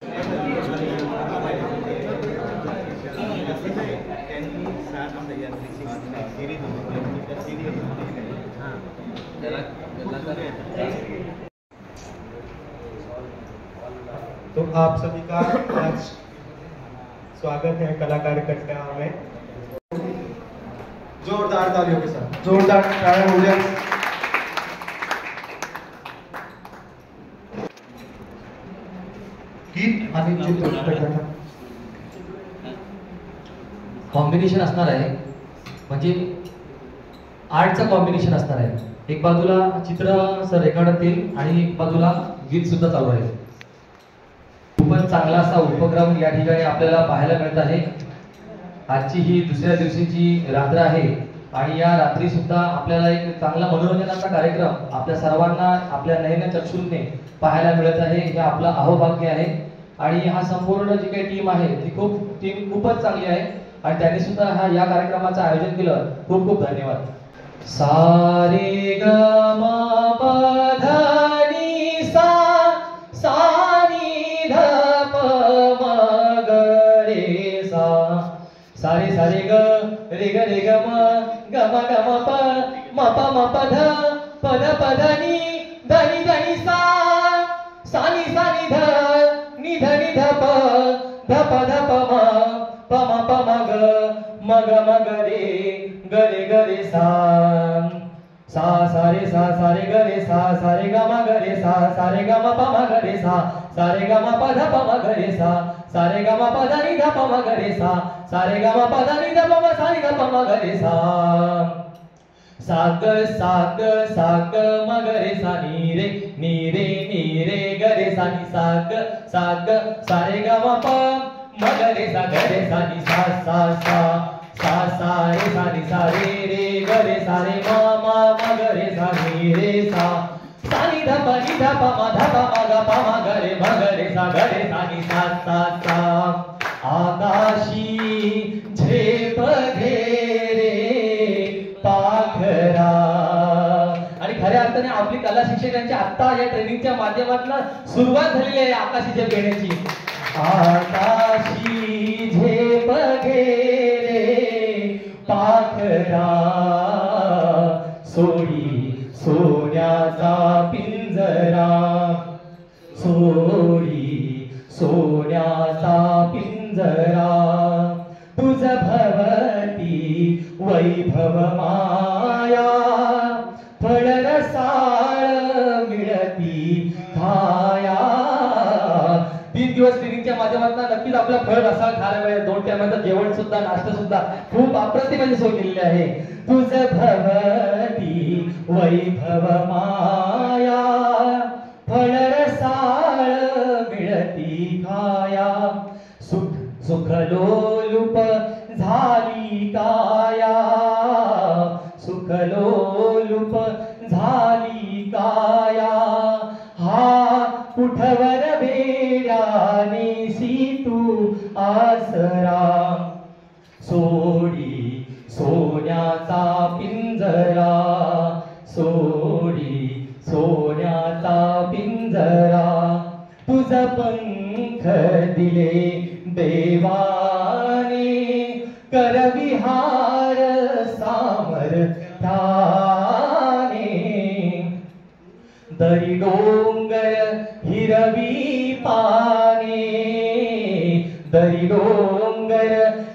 तो आप सभी का आज स्वागत है कलाकार कट्टा में। जोरदार तालियों के साथ जोरदार तालियां हो जाए। गीत आणि चित्रपट कॉम्बिनेशन असणार आहे, म्हणजे आर्टचं कॉम्बिनेशन असणार आहे। एक बाजूला चित्र सर रेकॉर्डतील आणि एक बाजूला गीत सुद्धा चालू आहे। खूपच चांगला असा उपक्रम या ठिकाणी आपल्याला पाहायला मिळत आहे। आजची ही दुसऱ्या दिवशीची रात्र आहे आणि या रात्री सुद्धा आपल्याला एक चांगला मनोरंजनाचा कार्यक्रम आपल्या सर्वांना आपल्या नयन चक्षुने पाहायला मिळत आहे। हे आपलं अहोभाग्य आहे आणि हा संपूर्ण जी काही टीम आहे ती टीम खूपच चांगली आहे आणि त्यांनी सुद्धा या कार्यक्रमाचं आयोजन केलं। खूप खूप धन्यवाद। सारे ग म प ध नि सा सा नि ध प म ग रे सा सारे सारे ग रे ग म प म प ध नि ध नि सा सा नि ध नि ध प ध प म ग रे सा सा सा रे ग रे सा रे ग म ग रे सा रे ग म प म ग रे सा रे ग म प ध प म ग रे सा रे ग म प ध नि ध प म ग रे सा रे ग म प ध नि ध प म सा नि ध प म ग रे सा साग म ग रे सा नी रे ग रे सा नि साग सा रे ग म प म ग रे सा नि सा सा रे सा नि सा रे ग रे सा रे म ग रे सा नि रे सा नि ध प म ग रे सा नि सा आकाशी झेप घेरे पाखरा। आणि खऱ्या अर्थाने आपली कला शिक्षकांची आता या ट्रेनिंगच्या माध्यमातून सुरुवात झालेली आहे आकाशी झेप घेण्याची। आकाशी झेप घेरे पाखरा सोडी सोन्याचा पिंजरा सोडी सोन्याचा पिंजरा तुझ भवती वैभव माया फळ रसाळ मिळती खाया। 3 दिवस ट्रेनिंगच्या माध्यमातून नक्कीच आपला फळ रसाळ खायला मिळेल। 2 टायमाचं जेवण सुद्धा नाश्ता सुद्धा खूप अप्रतिम अशी सोय केलेली आहे। तुझ भवती वैभव माया फळ रसाळ मिळती खाया सुख लोलुप झाली काया सुख लोलुप झाली काया हा कुठवर बेड्यानेसी तू आसरा सोडी सोन्याचा पिंजरा सोडी सोन्याचा पिंजरा तुझ पंख दिले देवाने करविहार सामर्थ्याने दरी डोंगर हिरवी पाने दरी डोंगर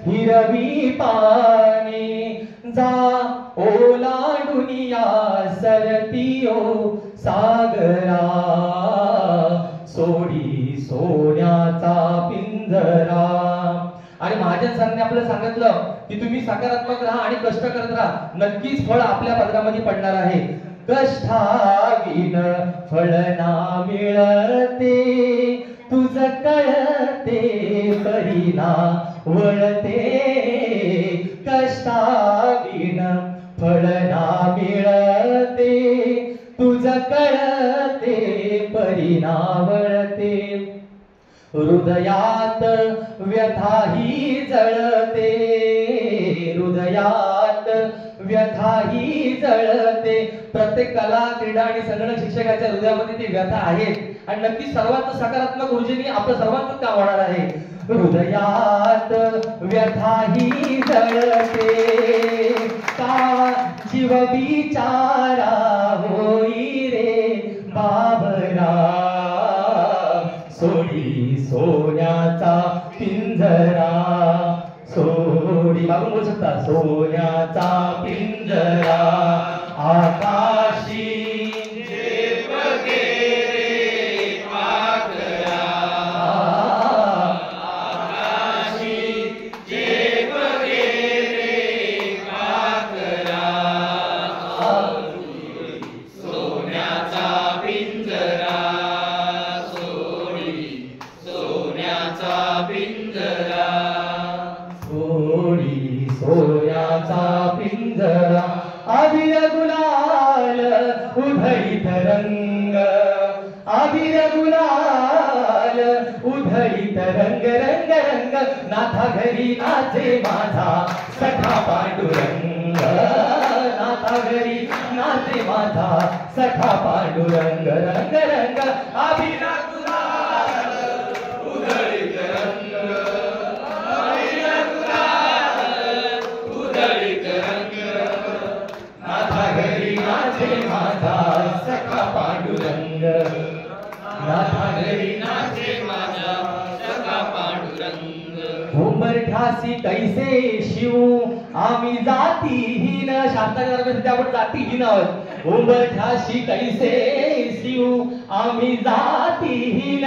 हिरवी पाने जा ओलांडून या सरतियो सागरा सोडी सोन्याचा पिंजरा। आणि महाजन सरांनी आपल्याला सांगितलं की तुम्ही सकारात्मक राहा आणि कष्ट करत राहा, नक्कीच फळ आपल्या पदरामध्ये पडणार आहे। कष्टाविन फळ ना मिळते तुझ कळते परिणा वळते कष्टाविन फळ ना मिळते तुझ कळते परिणा वळते हृदयात व्यथा ही जळते हृदयात व्यथा ही जळते. प्रत्येक कला क्रीडा आणि संगणक शिक्षकाच्या हृदयामध्ये ती व्यथा आहे आणि नक्की सर्वात सकारात्मक ऊर्जेने आपलं सर्वांचं काम होणार आहे. हृदयात व्यथा ही जळते का जीव बिचारा होई रे बाबरा. सोडी सोन्याचा पिंजरा सोडी मागून बोलू शकता. सोन्याचा पिंजरा आकाशी सोन्याचा पिंजरा अबीर गुलाल उधळीत रंग. अबीर गुलाल उधळीत रंग रंग रंग. नाथा घरी नाचे माझा सखा पांडुरंग. नाथा घरी नाचे माझा सखा पांडुरंग रंग रंग. अबीर गुलाल उधळीत रंग. माझा सखा पांडुरंग. नाथा घरी नाचे माझा सखा पांडुरंग. उंबरठासी कैसे शिव आम्ही जातीहीन. शांताकारमध्ये आपण जातीहीन आहोत. उंबरठासी कैसे शिव आम्ही जातीहीन.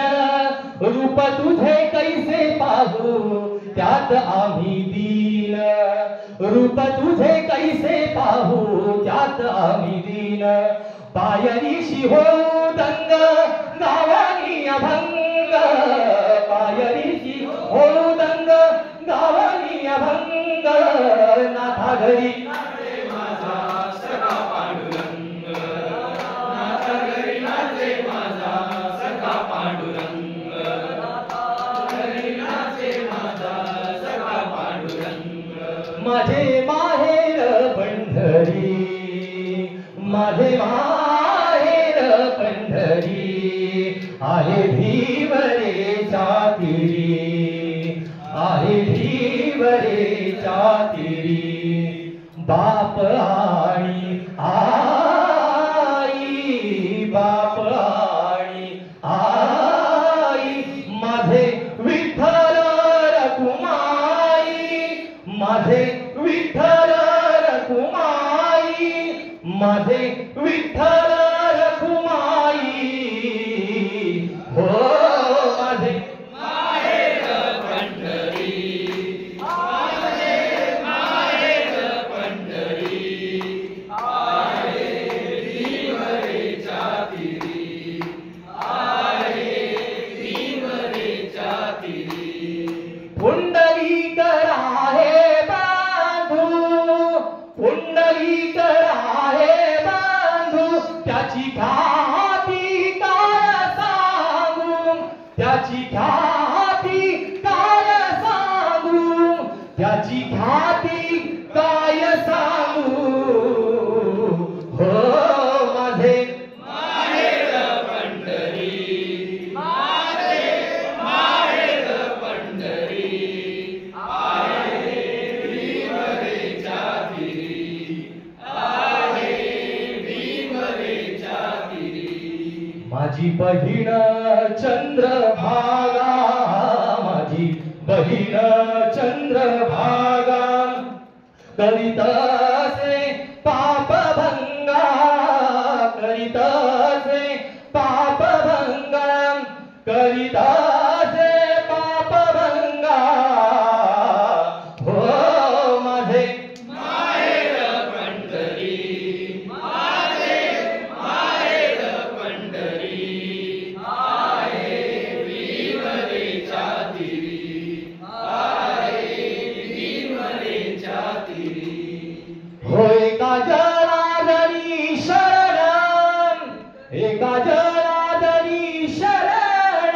रूप तुझे कैसे पाहू त्यात आम्ही दीन. रूप तुझे कैसे पाहू त्यात आम्ही दीन. पायरीशी हो दंग गावानी अभंग. पायरीशी हो दंग गावानी अभंग. नाथा घरी नाचे माझा सखा पांडुरंग. नाथा घरी नाचे माझा सखा पांडुरंग. नाथा घरी नाचे माझा सखा पांडुरंग. माझे माहेर पंढरी. माझे माहेर पंढरी आहे भीवरेच्या तीरी. आहे भीवरेच्या तीरी. बाप आणि आई. बाप आणि आई. माझे विठ्ठल रखुमाई. माझे विठ्ठल रखुमाई. माझे विठ्ठल रखुमाई. हो माझे माहेर पंढरी. माझे माहेर पंढरी आहे भीवरेच्या तीरी. आहे भीवरेच्या तीरी. पुंडलिक आहे बांधू. पुंडलिक आहे बांधू. त्याची ख्याती काय सांगू. त्याची ख्याती काय सांगू. त्याची ख्याती काय सांगू. हो माझे माहेर पंढरी. माझे माहेर पंढरी आहे भीवरेच्या तीरी. आहे भीवरेच्या तीरी. माझी बहीण चंद्रभागा. माझी बहीण चंद्रभागा. करीत असे पापभंगा. करीत असे पापभंगा. करीत असे पापभंगा. हो माझे माहेर पंढरी. माझे माहेर पंढरी आहे भीवरेच्या तीरी. आहे भीवरेच्या तीरी. होय का जनार्दनी शरण. एका जनार्दनी शरण.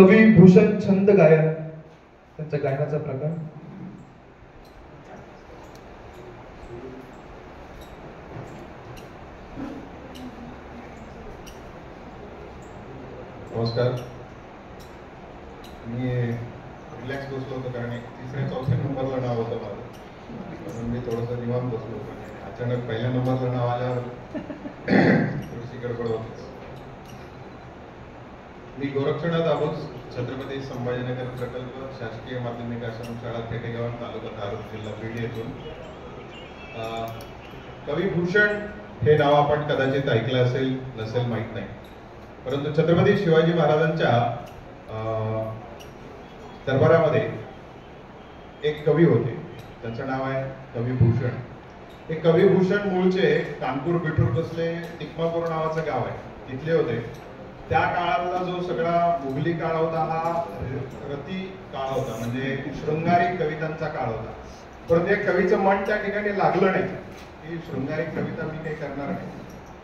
कवी भूषण छंद गायन, त्यांच्या गायनाचा प्रकार. नमस्कार. मी रिलॅक्स बसलो होतो कारण एक तिसऱ्या चौथ्या नंबरला नाव होतं माझं, म्हणून मी थोडंसं निवांत बसलो होतो. अचानक पहिल्या नंबरला नाव आल्यावर थोडीशी गडबड होती. मी गोरक्षनाथ आबोज, छत्रपती संभाजीनगर प्रकल्प, शासकीय माध्यमिक आश्रमशाळा फेटेगाव, तालुका धारूर, जिल्हा बीड येथून. कविभूषण हे नाव आपण कदाचित ऐकलं असेल नसेल माहीत नाही, परंतु छत्रपती शिवाजी महाराजांच्या दरबारामध्ये एक कवी होते, त्यांचं नाव आहे कविभूषण. हे कविभूषण मूळचे कानपूर बिठूर बसले तिकमापूर नावाचं गाव आहे, तिथले होते. त्या काळातला जो सगळा मुघली काळ होता हा रती काळ होता, म्हणजे शृंगारिक कवितांचा काळ होता. परंतु एक कवीचं मन त्या ठिकाणी लागलं नाही की शृंगारिक कविता मी काही करणार नाही.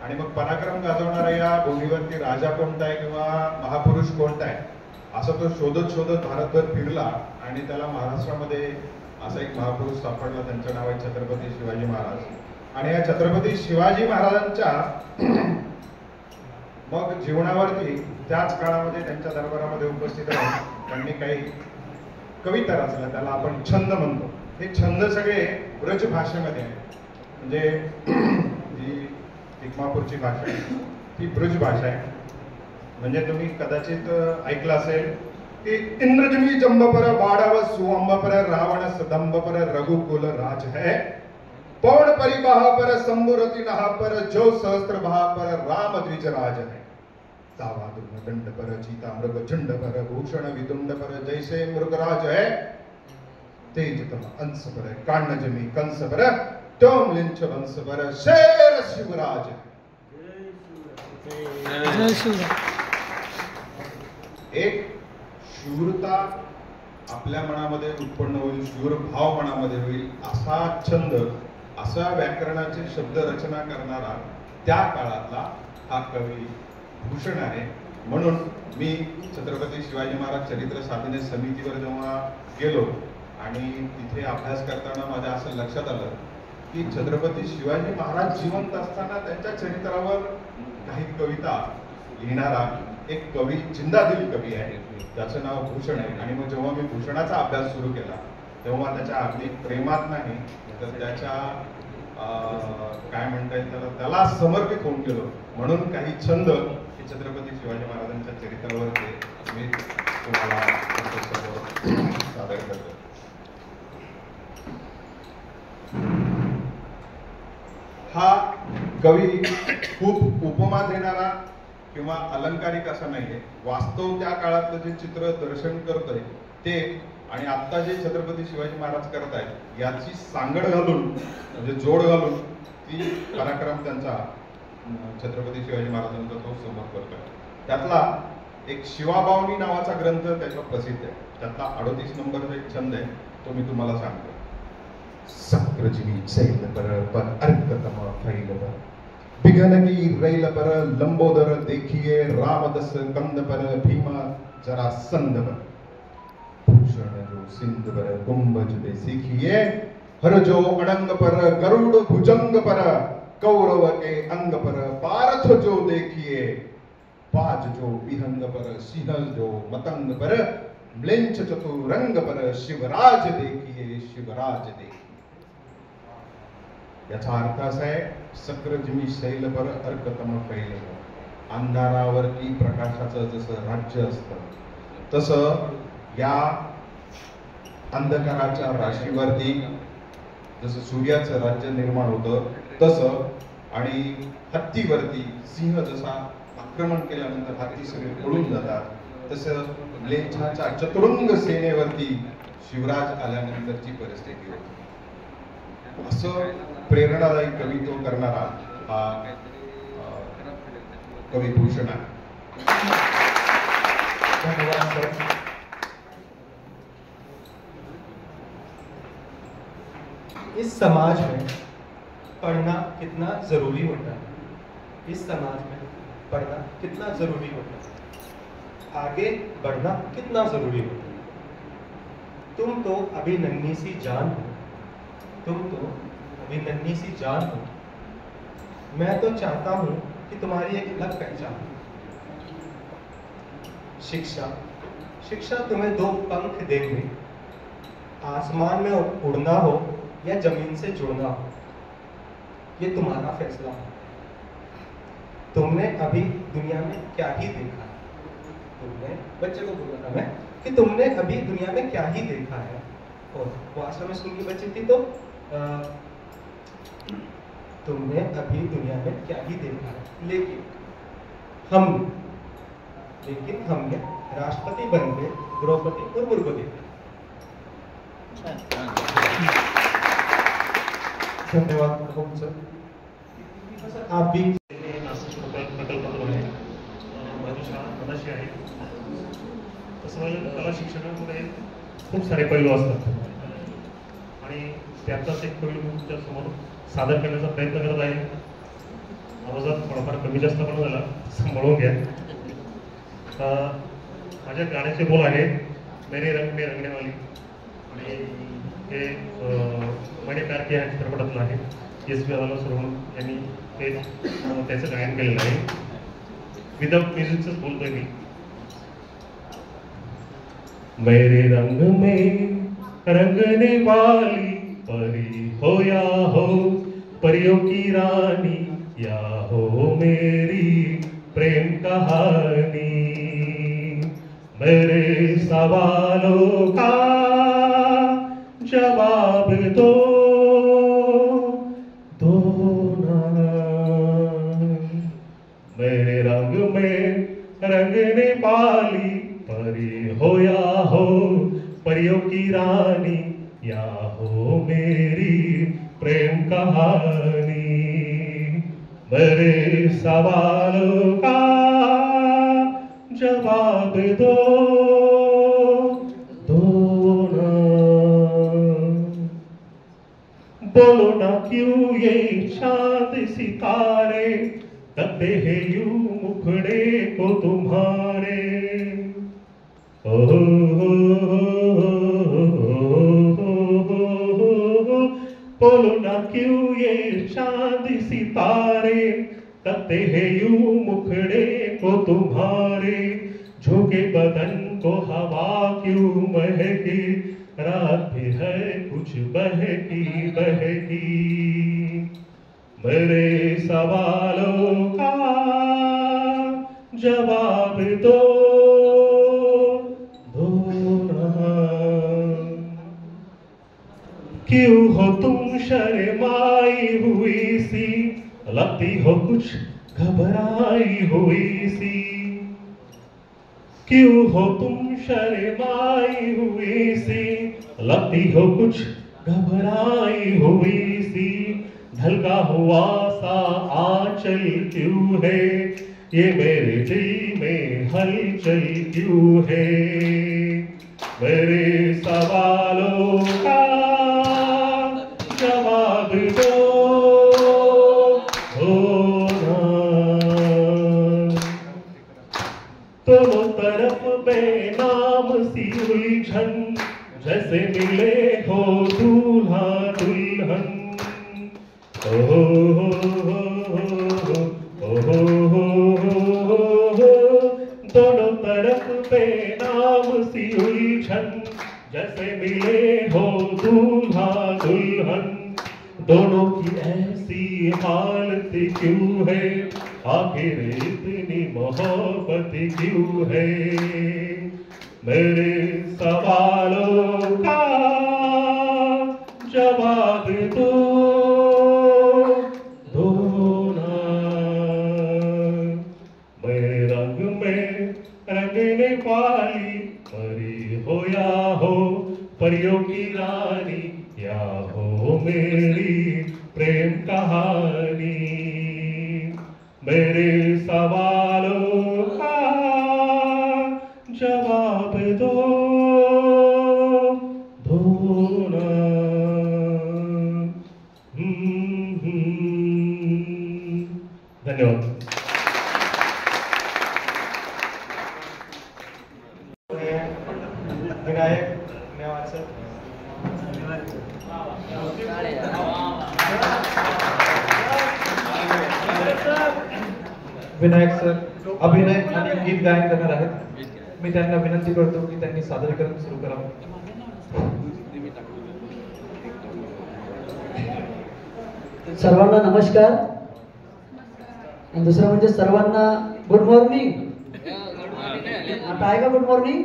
आणि मग पराक्रम गाजवणारा या भूमीवरती राजा कोणता आहे किंवा महापुरुष कोणता आहे असं तो शोधत शोधत भारतभर फिरला आणि त्याला महाराष्ट्रामध्ये असा एक महापुरुष सापडला, त्यांचं नाव आहे छत्रपती शिवाजी महाराज. आणि या छत्रपती शिवाजी महाराजांच्या मग जीवनावरती त्याच काळामध्ये त्यांच्या दरबारामध्ये उपस्थित राहून त्यांनी काही कविता रचल्या, त्याला आपण छंद म्हणतो. हे छंद सगळे ब्रज भाषेमध्ये आहे, म्हणजे जी तिकमापूरची भाषा आहे ती ब्रज भाषा आहे. म्हणजे तुम्ही कदाचित ऐकलं असेल की इंद्रजनी जंबपर बाड़व सुअंबपर रावण सदंबपर रघुकुल राज है, पौन परिवाह पर संबुरति नहा पर जो सहस्त्र भा पर राम द्विज राज है, दावा दंड पर चीता मृग चंड पर भूषण विदुंड पर जैसे मृगराज है, तेज तम अंश पर कान्न जमी कंस पर त्योम लिंच वंश पर शेर शिवराज. एक शूरता आपल्या मनामध्ये उत्पन्न होईल, शूर भाव मनामध्ये होईल असा छंद, असा व्याकरणाचे शब्द रचना करणारा त्या काळातला हा कवी भूषण आहे. म्हणून मी छत्रपती शिवाजी महाराज चरित्र साधने समितीवर जेव्हा गेलो आणि तिथे अभ्यास करताना माझ्या असं लक्षात आलं की छत्रपती शिवाजी महाराज जिवंत असताना त्यांच्या चरित्रावर काही कविता लिहिणारा एक कवी, जिंदादिल कवी आहे, त्याचं नाव भूषण आहे. आणि मग जेव्हा मी भूषणाचा अभ्यास सुरू केला तेव्हा त्याच्या अगदी प्रेमात नाही तर त्याच्या काय म्हणता येईल त्याला समर्पित होऊन गेलो. म्हणून काही छंद हे छत्रपती शिवाजी महाराजांच्या चरित्रावर मी तुम्हाला सादर करतो. हा कवी खूप उपमा देणारा किंवा अलंकारिक असा नाहीये. वास्तव त्या काळातलं जे चित्र दर्शन करतोय ते आणि आता जे छत्रपती शिवाजी महाराज करत आहेत याची सांगड घालून म्हणजे जोड घालून ती पराक्रम त्यांचा छत्रपती शिवाजी महाराजांचा तो समोर करतोय. त्यातला एक शिवाबावनी नावाचा ग्रंथ त्याचा प्रसिद्ध आहे. त्यातला 38 नंबरचा एक छंद आहे, तो मी तुम्हाला सांगतो. सक्रजिमी सैल पर अर्कतम फैल पर बिघन की रैल पर लंबोदर देखिए रामदस कंद पर भीमा जरा संद पर भूषण जो सिंध पर गुंबज दे सीखिए हर जो अनंग पर गरुड़ भुजंग पर कौरव के अंग पर पारथ जो देखिए बाज जो विहंग पर सिंह जो मतंग पर म्लेंच चतुरंग पर शिवराज देखिए शिवराज देखिए. याचा अर्थ असा आहे सक्रजिमी शैल पर अर्कतम फैल. अंधारावरती प्रकाशाचं जसं राज्य असतं तसं या अंधकाराच्या राशीवरती जसं सूर्याचं राज्य निर्माण होतं तसं, आणि हत्तीवरती सिंह जसा आक्रमण केल्यानंतर हत्ती सगळे पळून जातात तसं म्लेच्छाच्या चतुरंग सेनेवरती शिवराज आल्यानंतरची परिस्थिती होती. असं प्रेरणादायी कवी तो करणारा हा कवी भूषण आहे. धन्यवाद सर. इस समाज में पढ़ना कितना जरूरी होता है, इस समाज में पढ़ना कितना जरूरी होता है. आगे बढ़ना कितना जरूरी हो। तुम तो अभी नन्ही सी जान हो, तुम तो अभी नन्ही सी जान हो। मैं तो चाहता हूं कि तुम्हारी एक अलग पहचान हो। शिक्षा शिक्षा तुम्हें दो पंख देंगे, आसमान में उड़ना हो या जमीन से जुड़ना हो, ये तुम्हारा फैसला है। तुमने अभी दुनिया में क्या ही देखा है, तुमने बच्चे को बोला था मैं कि तुमने अभी दुनिया में क्या ही देखा है। और वो आश्रम स्कूल की बच्ची थी तो तुमने अभी दुनिया में क्या ही देखा है, लेकिन हमने राष्ट्रपति बन के द्रौपदी मुर्मू को देखा। धन्यवाद सर। आप भी प्रकल्पाद्वारे माझी शाळा मनाशी आहे। तसं कला शिक्षणामध्ये खूप सारे पैलू असतात आणि त्यातलाच एक पैलू तुमच्या समोर सादर करण्याचा प्रयत्न करत आहे। आवाजात थोडाफार कमी जास्त पण झाला, सांभाळून घ्या। माझ्या गाण्याचे बोल आहेत मेरे रंग में रंगने वाली आणि हे मैंने प्यार किया है चित्रपटातलं आहे। एस.पी. राधाकृष्णन यांनी ते त्याचं गायन केलेलं आहे। विदाउट म्युझिकच बोलतोय मी। मेरे रंग में रंगने वाली परी हो या हो परियों की रानी, या हो मेरी प्रेम कहानी। मेरे सवालों का जवाब दो ना। मेरे रंग में रंगने वाली परी हो या हो परियों की रानी, या हो मेरी प्रेम कहानी। मेरे सवालों का जवाब दो ना। बोलो ना क्यों ये चांद सितारे करते हैं यूं मुखड़े को तुम्हारे। बोलो ना क्यों ये चांद सितारे करते हैं यूं मुखड़े को तुम्हारे। झोंके बदन को हवा क्यों महके, रात भी है कुछ बहकी बहकी। मेरे सवालों का जवाब दो ना। क्यों हो तुम शर्माई हुई सी, लगती हो कुछ घबराई हुई सी। क्यों हो तुम शर्माई हुई सी, लगती हो कुछ घबराई हुई सी। ढलका हुआ सा आंचल क्यों है, ये मेरे दिल में हलचल क्यों है। मेरे सवालों का जवाब दो ना। दोनों तरफ बेनाम सी उलझन, जैसे मिले हो दूल्हा दुल्हन। दोनों तरफ बेनाम सी उलझन, जैसे मिले हो दूल्हा दुल्हन। दोनों की ऐसी हालत क्यों है, आखिर इतनी मोहब्बत क्यों है। मेरे सवालों का जवाब दो ना। मेरे रंग में रंगने वाली परी हो या हो परियों की रानी, या हो मेरी प्रेम कहानी। मेरे सवालों का जवाब दो ना। धन्यवाद। विनायक मेवाडकर. विनायक सर अभिनय आणि गीत गायन करणार आहेत. मी त्यांना विनंती करतो की त्यांनी सादरीकरण सुरू करावं. सर्वांना नमस्कार. आणि दुसरं म्हणजे सर्वांना गुड मॉर्निंग. आता आहे का गुड मॉर्निंग?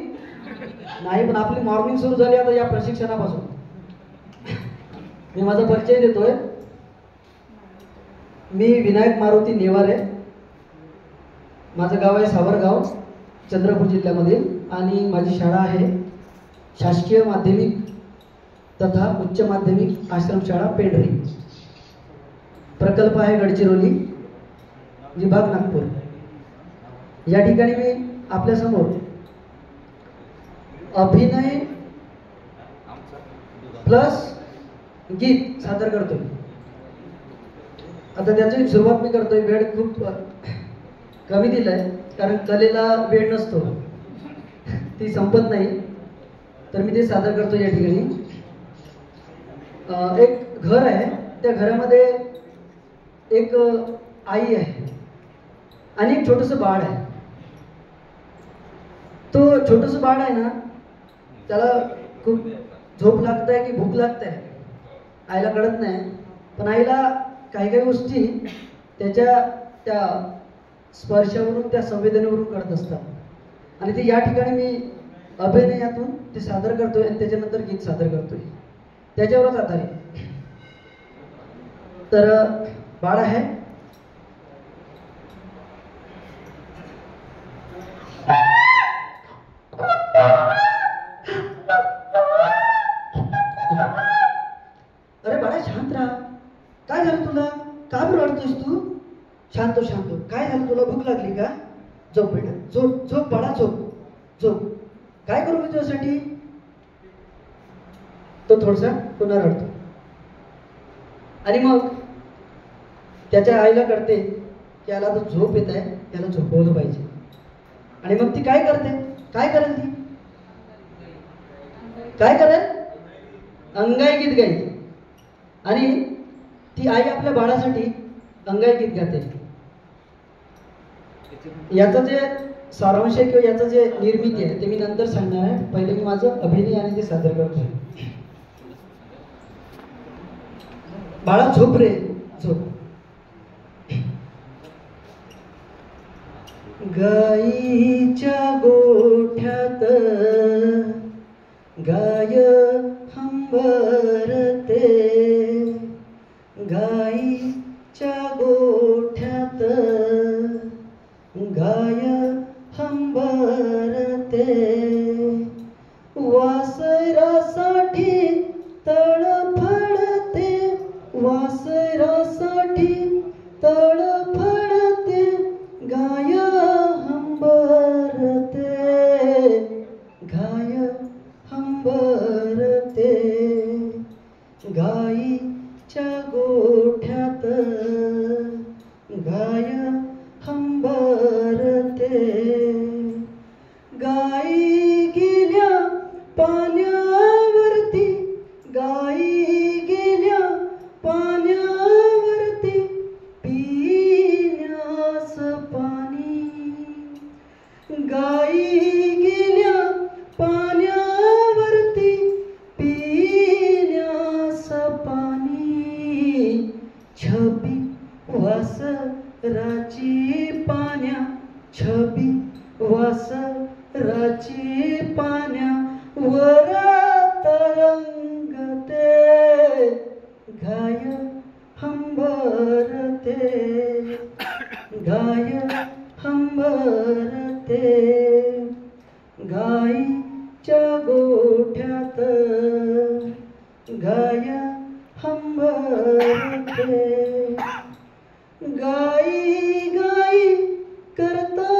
नाही, पण आपली मॉर्निंग सुरू झाली आता या प्रशिक्षणापासून. मी माझा परिचय देतोय. मी विनायक मारुती नेवारे. माझं गाव आहे सावरगाव, चंद्रपूर जिल्ह्यामधील. आणि माझी शाळा आहे शासकीय माध्यमिक तथा उच्च माध्यमिक आश्रमशाळा पेंढरी. प्रकल्प आहे गडचिरोली, विभाग नागपूर. या ठिकाणी मी आपल्यासमोर अभिनय प्लस गीत सादर करतोय. आता त्याची सुरुवात मी करतोय. वेळ खूप कमी दिलाय, कारण कलेला वेळ नसतो, ती संपत नाही. तर मी ते सादर करतो या ठिकाणी. एक घर आहे, त्या घरामध्ये एक आई आहे आणि एक छोटंसं बाळ आहे. तो छोटंसं बाळ आहे ना, त्याला खूप झोप लागत आहे की भूक लागत आहे आईला कळत नाही. पण आईला काही काही गोष्टी त्याच्या त्या स्पर्शावरून, त्या संवेदनेवरून कळत असतात. आणि ते या ठिकाणी मी अभिनयातून ते सादर करतोय आणि त्याच्यानंतर गीत सादर करतोय, त्याच्यावरच आधारित. तर बाळ आहे. अरे बाळा शांत राहा. काय झालं तुला? का बरं रडतोयस तू? शांत शांत. काय झालं तुला? भूक लागली का? झोप बेटा, झोप झोप बाळा, झोप झोप. काय करू मी तुझ्यासाठी? तो थोडासा पुन्हा रडतो. आणि मग त्याच्या आईला कळते की याला तर झोप येत आहे, याला झोपवलं पाहिजे. आणि मग ती काय करते? काय करेल ती? काय करेल? अंगाई गीत गाईल. आणि ती आई आपल्या बाळासाठी अंगाई गीत गाते. याचं जे सारांश आहे किंवा याचं जे निर्मिती आहे ते मी नंतर सांगणार आहे. पहिले मी माझं अभिनय आणि ते सादर करतो. बाळा झोप रे, झोप. गाईच्या गोठ्यात गाय हंबरते, गाईच्या गोठ्यात गाय हंबरते, वासरासाठी तळफळते, वासरासाठी तळफळते, गाय हंबरते, गाय हंबरते, गाईच्या गोठ्यात गाय हंबरते. गाई गेल्या पाण्यावरती, गाई गेल्या पाण्यावरती, पिण्यास पाणी. गाई गेल्या पाण्यावरती, पिण्यास पाणी. छबी वासराची पाण्या, छबी वासराची पाण्या वर तरंगते, गाय हंबरते, गाय हंबरते, गाईच्या गोठ्यात गाय हंबरते. गाई गाई करता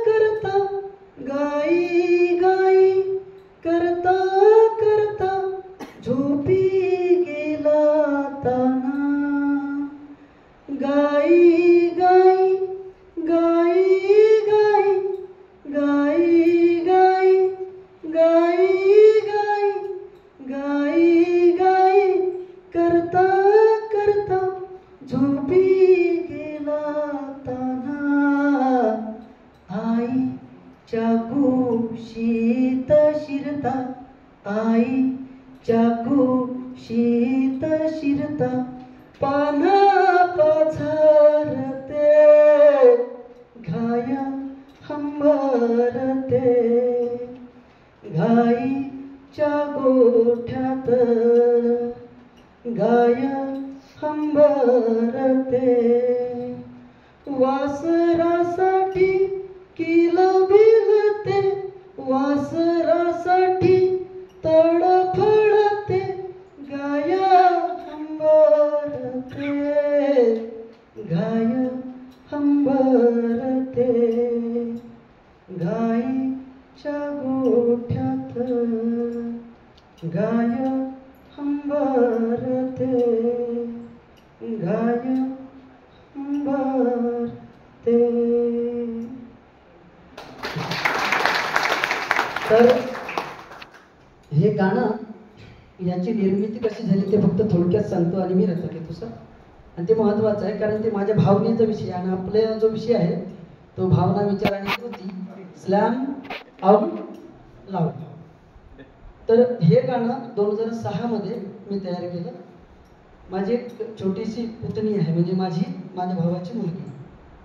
करता, गाई गाई करता करता, झोपी गेला ताना. गाई गाई गाई गाई गाई गाई गाई शिरता आईच्या कुशीत शिरता पाना पाझरते घाया हंबरते घाईच्या गोठ्यात गाया हंबरते वासरासाठी किलबिलते वासरासाठी तडफडते गाया हंबरते गाया हंबरते गाईच्या गोठ्यात गाया हंबरते गाया हंबरते. तर हे गाणं याची निर्मिती कशी झाली ते फक्त थोडक्यात सांगतो आणि मी रचना घेतो सर. आणि ते महत्त्वाचं आहे कारण ते माझ्या भावनेचा विषय आहे आणि आपला जो विषय आहे तो भावना विचार आणि कृती स्लॅम आउट लाऊड. तर हे गाणं 2006 मध्ये मी तयार केलं. माझी एक छोटीशी पुतणी आहे म्हणजे माझ्या भावाची मुलगी.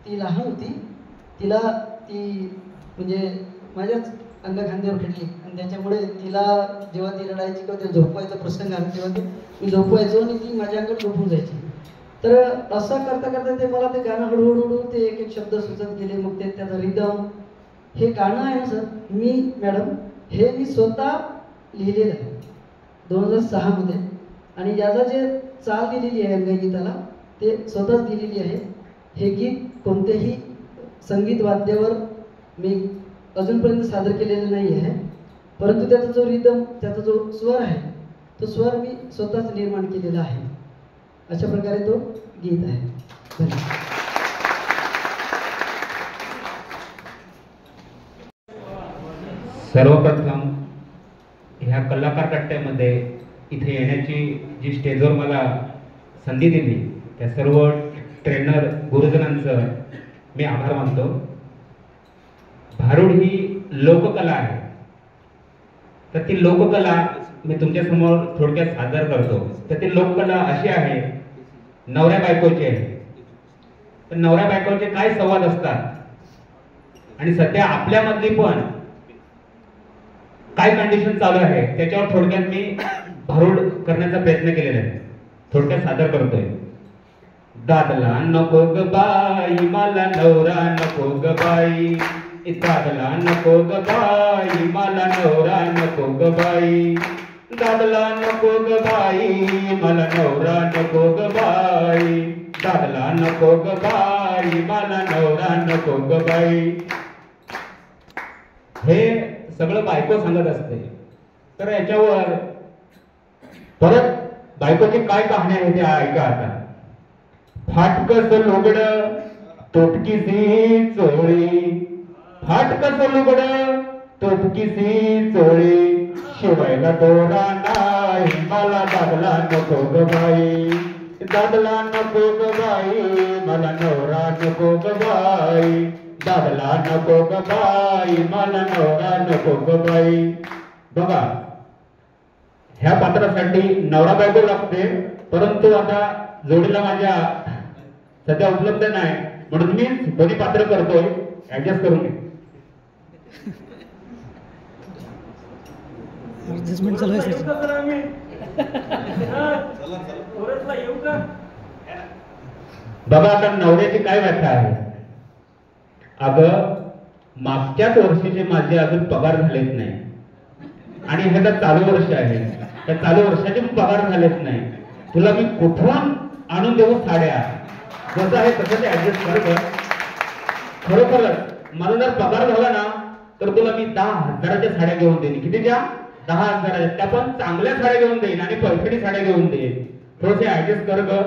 ती लहान होती. तिला ती म्हणजे माझ्याच अंगखांद्यावर खेळली आणि त्याच्यामुळे तिला जेव्हा ती रडायची किंवा ते झोपवायचा प्रसंग आला तेव्हा मी झोपवायचो आणि ती माझ्या अंगात झोपून जायची. तर असं करता करता ते मला ते गाणं हळूहळू ते एक एक शब्द सुचत गेले. मग ते त्याचा रिदम हे गाणं आहे ना सर मॅडम हे मी स्वतः लिहिलेलं आहे 2006 मध्ये. आणि याला जे चाल दिलेली आहे अंगगीताला ते स्वतःच दिलेली आहे. हे गीत कोणत्याही संगीत वाद्यावर मी अजूनपर्यंत सादर केलेलं नाही आहे. परंतु त्याचा जो रिदम त्याचा जो स्वर आहे तो स्वर मी स्वतःच निर्माण केलेला आहे. अशा प्रकारे तो गीत आहे. धन्यवाद. सर्वप्रथम ह्या कलाकार कट्ट्यामध्ये इथे येण्याची जी स्टेजवर मला संधी दिली त्या सर्व ट्रेनर गुरुजनांचं मी आभार मानतो. भारुड ही लोककला आहे. तर ती लोककला मी तुमच्यासमोर थोडक्यात सादर करतो. तर ती लोककला अशी आहे नवऱ्या बायकोची आहे. तर नवऱ्या बायकोचे काय संवाद असतात आणि सध्या आपल्यामधली पण काय कंडिशन चालू आहे त्याच्यावर थोडक्यात मी भारुड करण्याचा प्रयत्न केलेला आहे. थोडक्यात सादर करतोय. दादला नको ग बाई मला नवरा नको ग बाई. दादला नको ग बाई मला नवरा नको ग बाई. दादला नको ग बाई मला नवरा नको ग बाई. दादला नको ग बाई मला नवरा नको ग बाई. हे सगळं बायको सांगत असते. तर याच्यावर परत बायकोची काय कहाणी आहे ते ऐका आता. फाटकस लुगड तोटकीसी चोळी. फाटकस लुगड तोटकीसी चोळी. शिवायला दोरा नाही मला दादला नको ग बाई. दादला नको ग बाई मला नवरा नको ग बाई. दादला नको ग बाई मला नवरा नको ग बाई. बघा ह्या पात्रासाठी नवरा बायको लागते. परंतु आता जोडीला माझ्या सध्या उपलब्ध नाही म्हणून मी दोन्ही पात्र करतोय. ऍडजस्ट करून घे. बघा आता नवऱ्याची काय व्याख्या आहे. अगं मागच्याच वर्षीचे माझे अजून पगार झालेच नाही आणि हे तर चालू वर्ष आहे. त्या चालू वर्षाचे पगार झालेच नाही. तुला मी कुठून आणून देऊ साड्या. जसं आहे तसं ते ऍडजस्ट कर. खरोखरच मला जर पगार झाला ना तर तुला मी 10,000च्या साड्या घेऊन देईन. कितीच्या? 10,000. त्या पण चांगल्या साड्या घेऊन देईन आणि पैठणी साड्या घेऊन देईन. थोडसे ऍडजस्ट कर ग.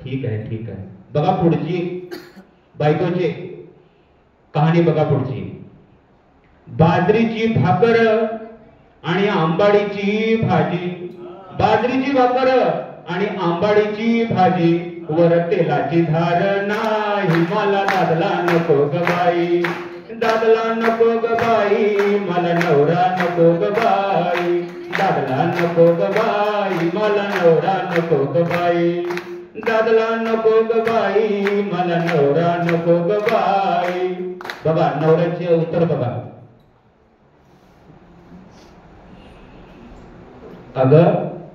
ठीक आहे ठीक आहे. बघा पुढची बायकोची कहाणी बघा पुढची. बाजरीची भाकर आणि आंबाडीची भाजी. बाजरीची भाकर आणि आंबाडीची भाजी. वर तेलाची धार नाही मला दादला नको ग बाई. दादला नको ग बाई मला नवरा नको ग बाई दादला नको ग बाई मला नवरा नको ग बाई दादला नको ग बाई मला नवरा नको ग बाई. बघा नवऱ्याचे उत्तर बघा. अगं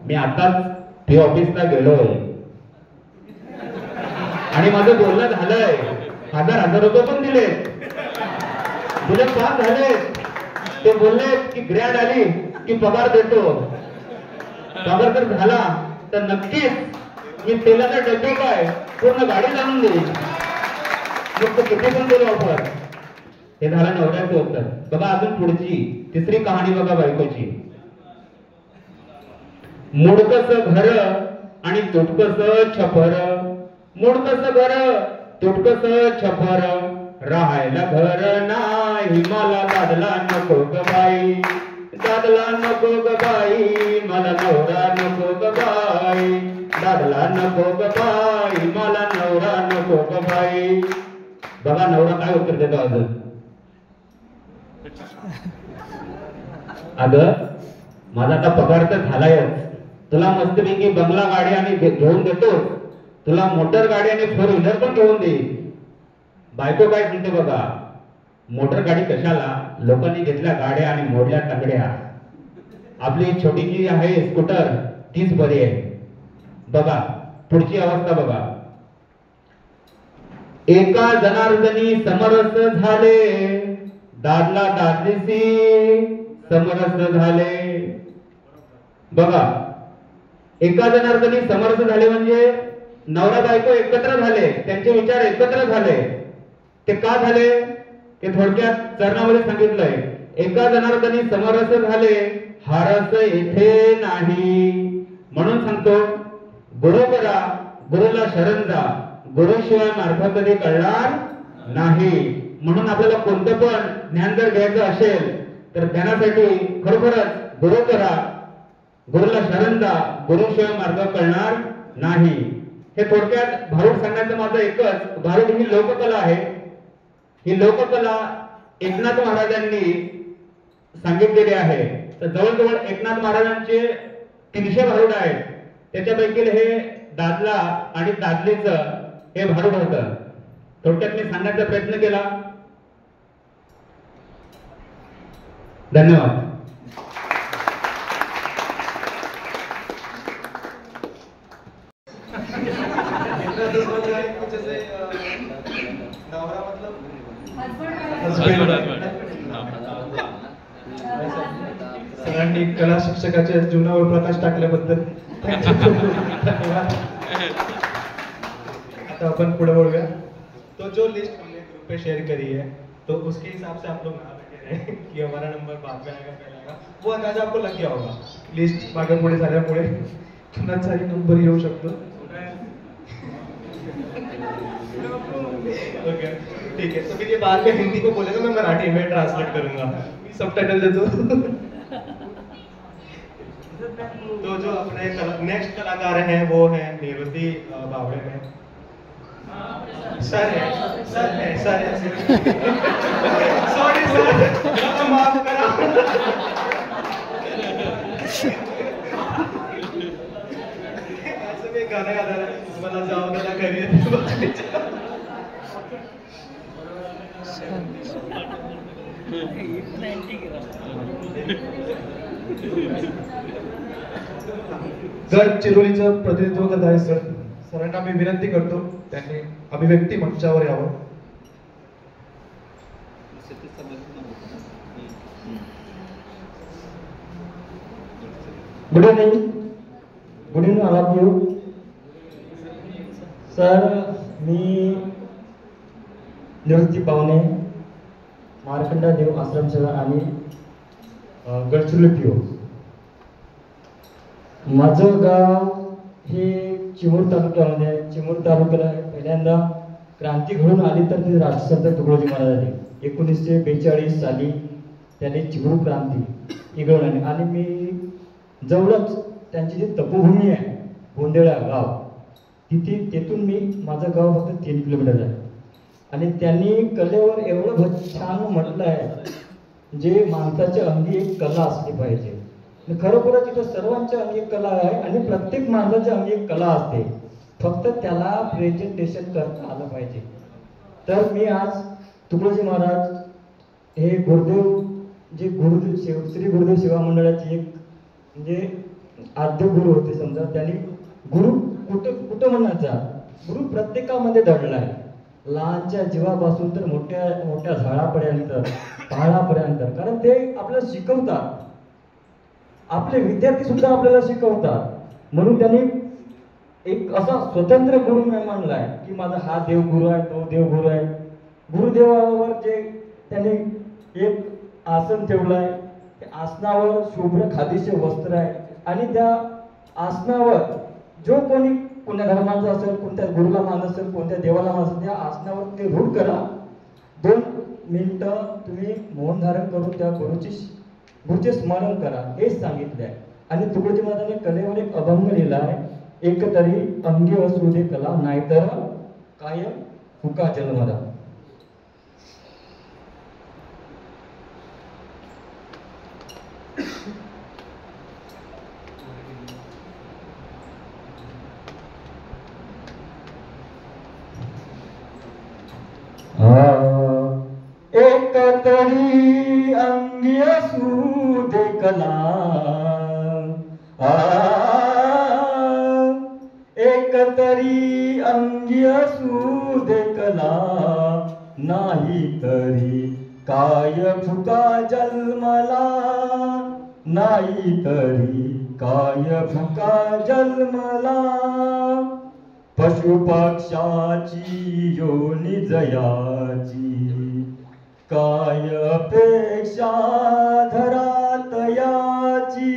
मी आताच पी ऑफिसला गेलोय आणि माझं बोलणं झालंय. 1000 रुपये पण दिले पास झाले. ते बोलले की ग्रॅड आली की पगार देतो. पगार जर झाला तर नक्कीच मी तेलाचा डब्बे काय पूर्ण गाडी आणून देईल. मग तो किती पण देईल ऑफर. हे झालं नवऱ्याचं उत्तर. बघा अजून पुढची तिसरी कहाणी बघा बायकोची. मोडकस घर आणि तुटकस छपर. मोडकस घर तुटकस छपर राहायला घर नाही मला दादला नको ग बाई दादला नको ग बाई मला नवरा नको ग बाई दादला नको ग बाई मला नवरा नको ग बाई. बघा नवरा काय उत्तर देतो अजून. अगं माझा आता पगार तर झालायच. तुला मस्तपैकी बंगला गाडी आणि घेऊन देतो. तुला मोटर गाडी आणि 4 व्हीलर पण घेऊन देईल. बायको काय सांगते बघा. मोटर गाडी कशाला लोकांनी घेतल्या गाड्या आणि मोडल्या तंगड्या. आपली छोटी जी आहे स्कूटर तीच बरी आहे. बघा पुढची अवस्था बघा. एका जनार्दनी समरस झाले दादला दादलीसी समरस झाले. बघा एका जनार्दनी समरस झाले म्हणजे नवरा बायको एकत्र झाले. त्यांचे विचार एकत्र झाले. ते का झाले ते थोडक्यात चरणामध्ये सांगितलंय. एका जनार्दनी समरस झाले हारस येथे नाही. म्हणून सांगतो गुरु करा गुरुला शरण जा. गुरुशिवाय मार्ग कधी कळणार नाही. म्हणून आपल्याला कोणतं पण ज्ञान जर घ्यायचं असेल तर ज्ञानासाठी खरोखरच गुरु करा गुरुला शरण जा. गुरुशिवाय मार्ग कळणार नाही. हे थोडक्यात भारूड सांगण्याचं माझं एकच. भारूड ही लोककला आहे. ही लोककला एकनाथ महाराजांनी सांगितलेली आहे. तर जवळजवळ एकनाथ महाराजांचे 300 भारूड आहेत. त्याच्यापैकी हे दादला आणि दादलीचं हे भारूड होतं. थोडक्यात मी सांगण्याचा प्रयत्न केला. धन्यवाद. सरांनी कला शिक्षकाच्या जीवनावर प्रकाश टाकल्याबद्दल धन्यवाद. आता अपन पुढे बढ़ूया. तो जो लिस्ट हमने ग्रुप पे शेयर करी है तो उसके हिसाब से आप लोग ना लगे रहे कि हमारा नंबर बाद में आएगा पहले आएगा. वो अंदाजा आपको लग गया होगा. लिस्ट मागे पुढे झाल्यामुळे कुणाचाही नंबर येऊ शकतो. ओके ठीक है. तो फिर ये बाद में हिंदी को बोलेगा मैं मराठी में ट्रांसलेट करूंगा. सबटाइटल देतो. तो जो अपने नेक्स्ट कलाकार हैं वो है निवृत्ति बावड़े में. सर है सॉरी सर माफ करा. ऐसे में गाना याद आ रहा है मला जाओ ना घरी. गडचिरोलीचं प्रतिनिधित्व करत आहे सर. सरांना मी विनंती करतो त्यांनी अभिव्यक्ती मंचावर यावं. Good evening all of you. Sir मी निवृत्ती पावणे मार्कंडा देव आश्रम सेवा आणि गडचिरोली पीओ. माझं गाव हे चिमूर तालुक्यामध्ये आहे. चिमूर तालुक्याला पहिल्यांदा क्रांती घडून आली तर ते राष्ट्रसंत तुकडोजी महाराजांनी 1942 साली त्यांनी चिमूर क्रांती ही घडून आणली. आणि मी जवळच त्यांची जी तपोभूमी आहे गोंदेळा गाव तिथून मी माझं गाव फक्त 3 किलोमीटर आहे. आणि त्यांनी कलेवर एवढं छान म्हटलं आहे, जे माणसाच्या अंगी एक कला असली पाहिजे. खरोखरच इथं सर्वांच्या अंगी कला आहे आणि प्रत्येक माणसाच्या अंगी एक कला असते, फक्त त्याला प्रेझेंटेशन करता आलं पाहिजे. तर मी आज तुकडोजी महाराज हे गुरुदेव, जे गुरुदेव श्री गुरुदेव सेवा मंडळाचे एक म्हणजे आद्य गुरु होते समजा. त्यांनी गुरु कुठं म्हणायचा, गुरु प्रत्येकामध्ये दडलाय, लहानच्या जीवापासून तर मोठ्या मोठ्या झाडापर्यंत, पहाडापर्यंत. कारण ते आपल्याला शिकवतात, आपले विद्यार्थी सुद्धा आपल्याला शिकवतात. म्हणून त्यांनी एक असा स्वतंत्र गुरु नाही मानलाय की माझा हा देवगुरु आहे, तो देवगुरु आहे. गुरुदेवावर जे त्यांनी एक आसन ठेवलंय, त्या आसनावर शुभ्र खादीचे वस्त्र आहे आणि त्या आसनावर जो कोणी कोणत्या धर्माचा असेल, कोणत्या गुरुला मान असेल, कोणत्या देवाला मान असेल, त्या आसनावर ते रूढ करा. 2 मिनिटं तुम्ही मौन धारण करून त्या गुरुचे स्मरण करा, हेच सांगितलं आहे. आणि तुकडोजी महाराजांनी कलेवर एक अभंग लिहिला आहे, एक तरी अंगी असू दे कला, नाहीतर काय फुका जन्मदा. एक तरी अंगी असू दे कला, एक तरी अंगी असू दे कला, नाही तरी काय फुका जन्मला, नाही तरी काय फुका जन्मला. पशुपक्षाची योनी जयाची, काय अपेक्षा धरात याची.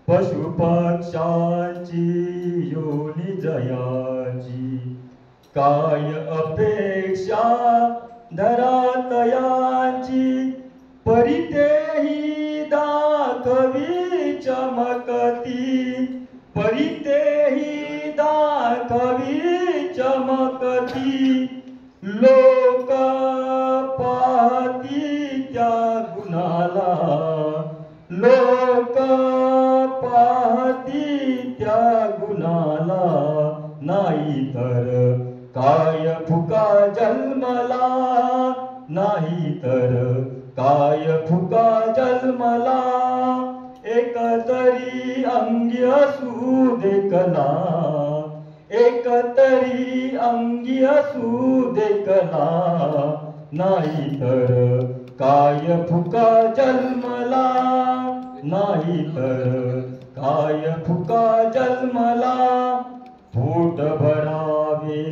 पशुपक्षाची योनी जयाची, काय अपेक्षा धरात याची. परितेही दाखवी चमकती, परितेही दाखवी चमकती. लोक पाहती त्या गुणाला, लोक पाहती त्या गुणाला, नाही तर काय फुका जन्मला, नाही तर काय फुका जन्मला. एक तरी अंगी असू दे कला, एक तरी अंगी असू दे कला, नाही तर काय फुका जन्मला, नाही तर काय फुका जन्मला. पोट भरावे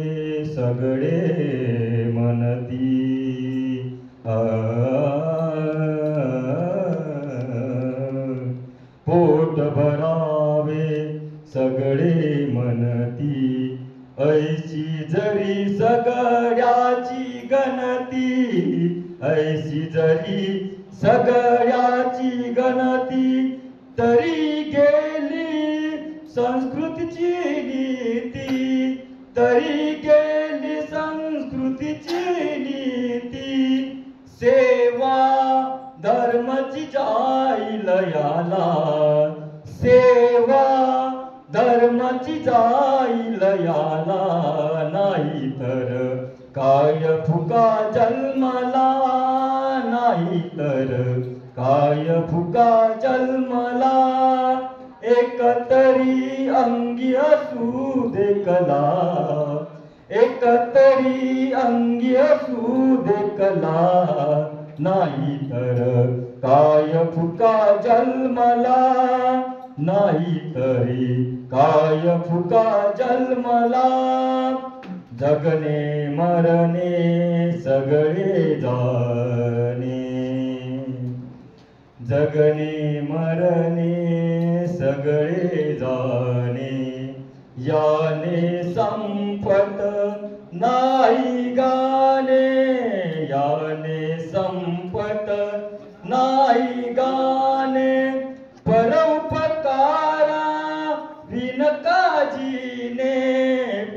सगळे मनती, पोट भरावे सगळे मनती. ऐशी जरी सगळ्याची गणती, ऐशी जरी सगळ्याची गणती, तरी गेली संस्कृतीची नीती, तरी गेली संस्कृतीची नीती. सेवा धर्माची जाईल याला, सेवा धर्माची जाईल याला, नाही तर काय फुका जन्मला, नाही तर काय फुका जन्मला. एक तरी अंगी असू दे कला, एक तरी अंगी असू दे कला, नाही तर काय फुका जन्मला, नाही तरी काय फुका जन्मला. जगणे मरणे सगळे जाणे, जगणे मरणे सगळे जाणे. याने संपत नाही गाणे, याने संपत नाही गाणे. परोपकारा विनकाजीने,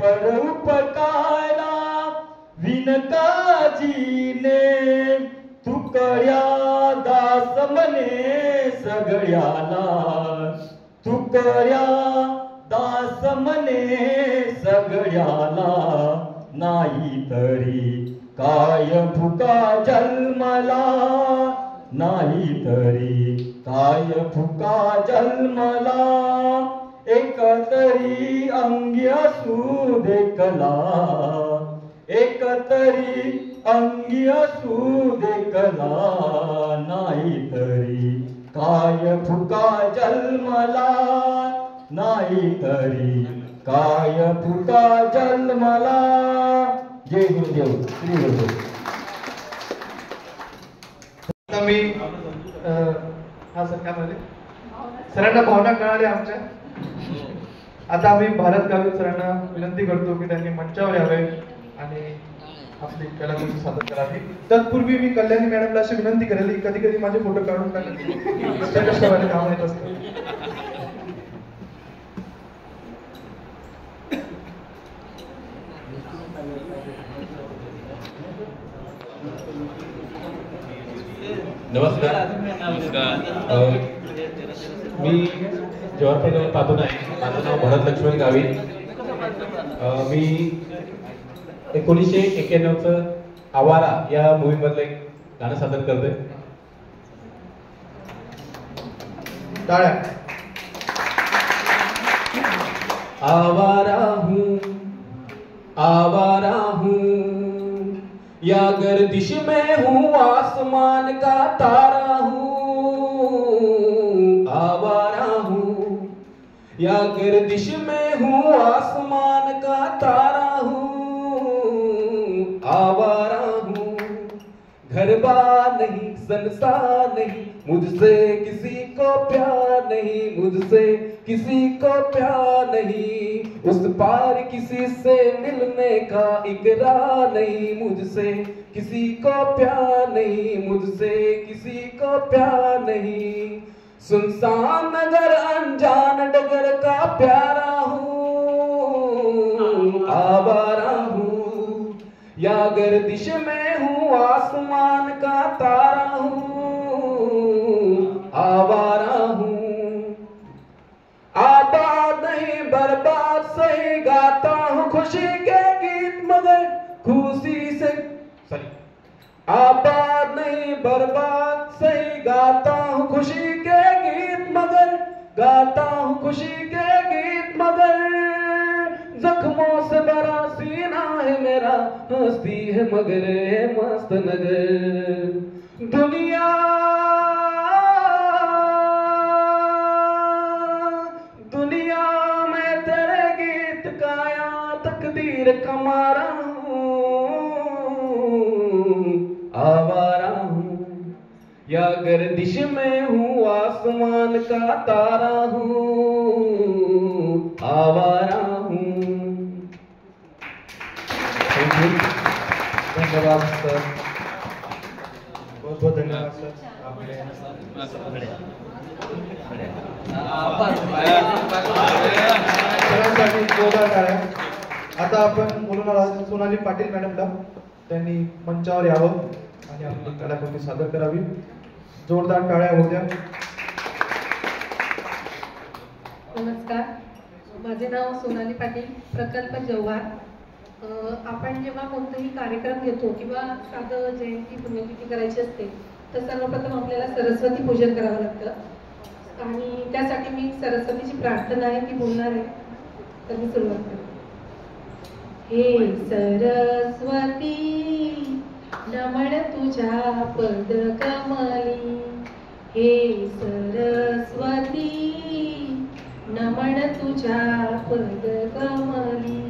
परोपकारा विनकाजीने, सगळ्याला तुकया दास मने सगळ्याला नाही तरी काय फुका जन्मला नाही तरी काय फुका जन्मला एकतरी अंगी असू देखला एकतरी अंगी असू देखला नाही तरी काय फुका जन्मला नाही तरी काय फुका जन्मला. जय गुरुदेव श्री गुरुदेव. आता मी हा सर काय म्हणाले सरांना भावना कळाल्या आमच्या. आता आम्ही भारत गावित सरांना विनंती करतो की त्यांनी मंचावर यावे आणि आपली कलाकृती सादर करावी. तत्पूर्वी मी कल्याणी मॅडमला अशी विनंती करेल की कधी कधी माझे फोटो काढून टाकले काम येत असतं. नमस्कार. मी जवाहर पाहतो आहे. माझं नाव भरत लक्ष्मण गावित. मी 1991चं आवारा या मूवी मधलं एक गाणं सादर करतोय. टाळ्या. आवारा हूँ या गर्दिश में हूँ आसमान का तारा हूँ. आवारा हूँ या गर्दिश में हूँ आसमान का तारा हूँ. आवारा हूँ घर बार नहीं संसार नहीं मुझसे किसी को प्यार नहीं मुझसे किसी को प्यार नहीं. उस पार किसी से मिलने का इकरार नहीं मुझसे किसी को प्यार नहीं मुझसे किसी को प्यार नहीं. सुनसान नगर अनजान डगर का प्यारा हूँ. आवारा हूँ या गर्दिश में हूँ आसमान का तारा हूँ. आवारा हूँ आबाद नहीं बर्बाद सही गाता हूँ खुशी के गीत मगर खुशी से आबाद नहीं बर्बाद सही गाता हूँ खुशी के गीत मगर गाता हूँ खुशी के गीत मगर जख्मों से भरा सीना है मेरा हंसती है मगर मस्त नगर. दुनिया में तेरे गीत गाया तकदीर का मारा हूँ. आवारा हूँ या गर्दिश में हूँ आसमान का तारा हूँ. आवारा हूँ. धन्यवाद सर. बहुत बहुत धन्यवाद सर. सरांसाठी जोरदार टाळ्या. आता आपण बोलणार आहोत सोनाली पाटील मॅडमला. त्यांनी मंचावर यावं आणि आपली कलाकृती सादर करावी. जोरदार टाळ्या होऊ द्या. नमस्कार. माझे नाव सोनाली पाटील प्रकल्प जव्हार. आपण जेव्हा कोणताही कार्यक्रम घेतो किंवा साधं जयंती पुण्यतिथी करायची असते तर सर्वप्रथम आपल्याला सरस्वती पूजन करावं लागतं आणि त्यासाठी मी सरस्वतीची प्रार्थना आहे ती बोलणार आहे. तर मी सुरुवात करते. हे सरस्वती नमन तुझ्या पद कमली. हे सरस्वती नमन तुझ्या पद कमली.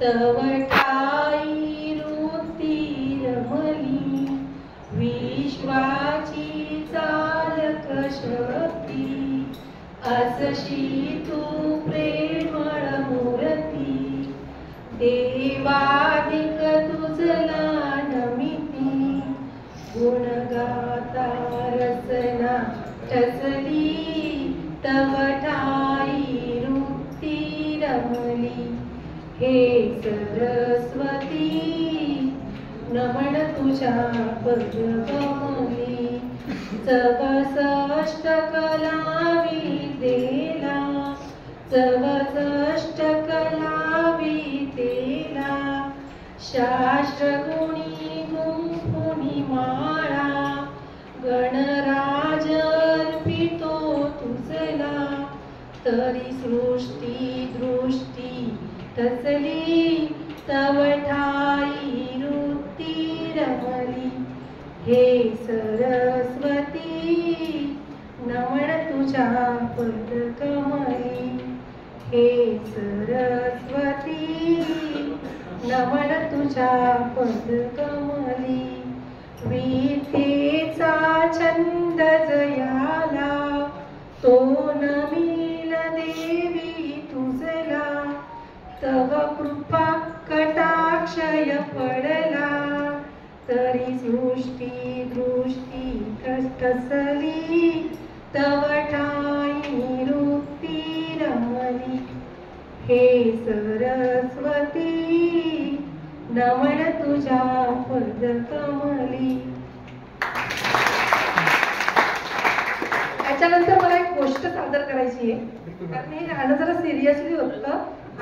तव ठाई वृत्ती रमली विश्वाची चालक शक्ती. असशी तू प्रेमळ मूर्ती देवादिक तुझला नमिती. गुण गाता रसना ठसली तव ठाई वृत्ती रमली. हे सरस्वती नमन तुझ्या पद कमली. चवसष्टकला विद्येला, चवसष्टकला विद्येला, शास्त्रगुणी गुंफुनी माळा, गणराज अर्पितो तुझला, तरी सृष्टी दृष्टी तसली, तव ठाई वृत्ती रमली. हे सरस्वती नमन तुझ्या पदकमली, हे सरस्वती नमन तुझ्या पदकमली. विद्येचा छंद जयाला, तो नमील देवी तुझला, तव कृपा कटाक्षय पडला, तरी सृष्टी दृष्टी कसली, तव ठाई वृत्ती रमली. हे सरस्वती नमन तुझ्या पदकमली. त्याच्यानंतर मला एक गोष्ट सादर करायची आहे, कारण हे गाणं जरा सिरियसली होतं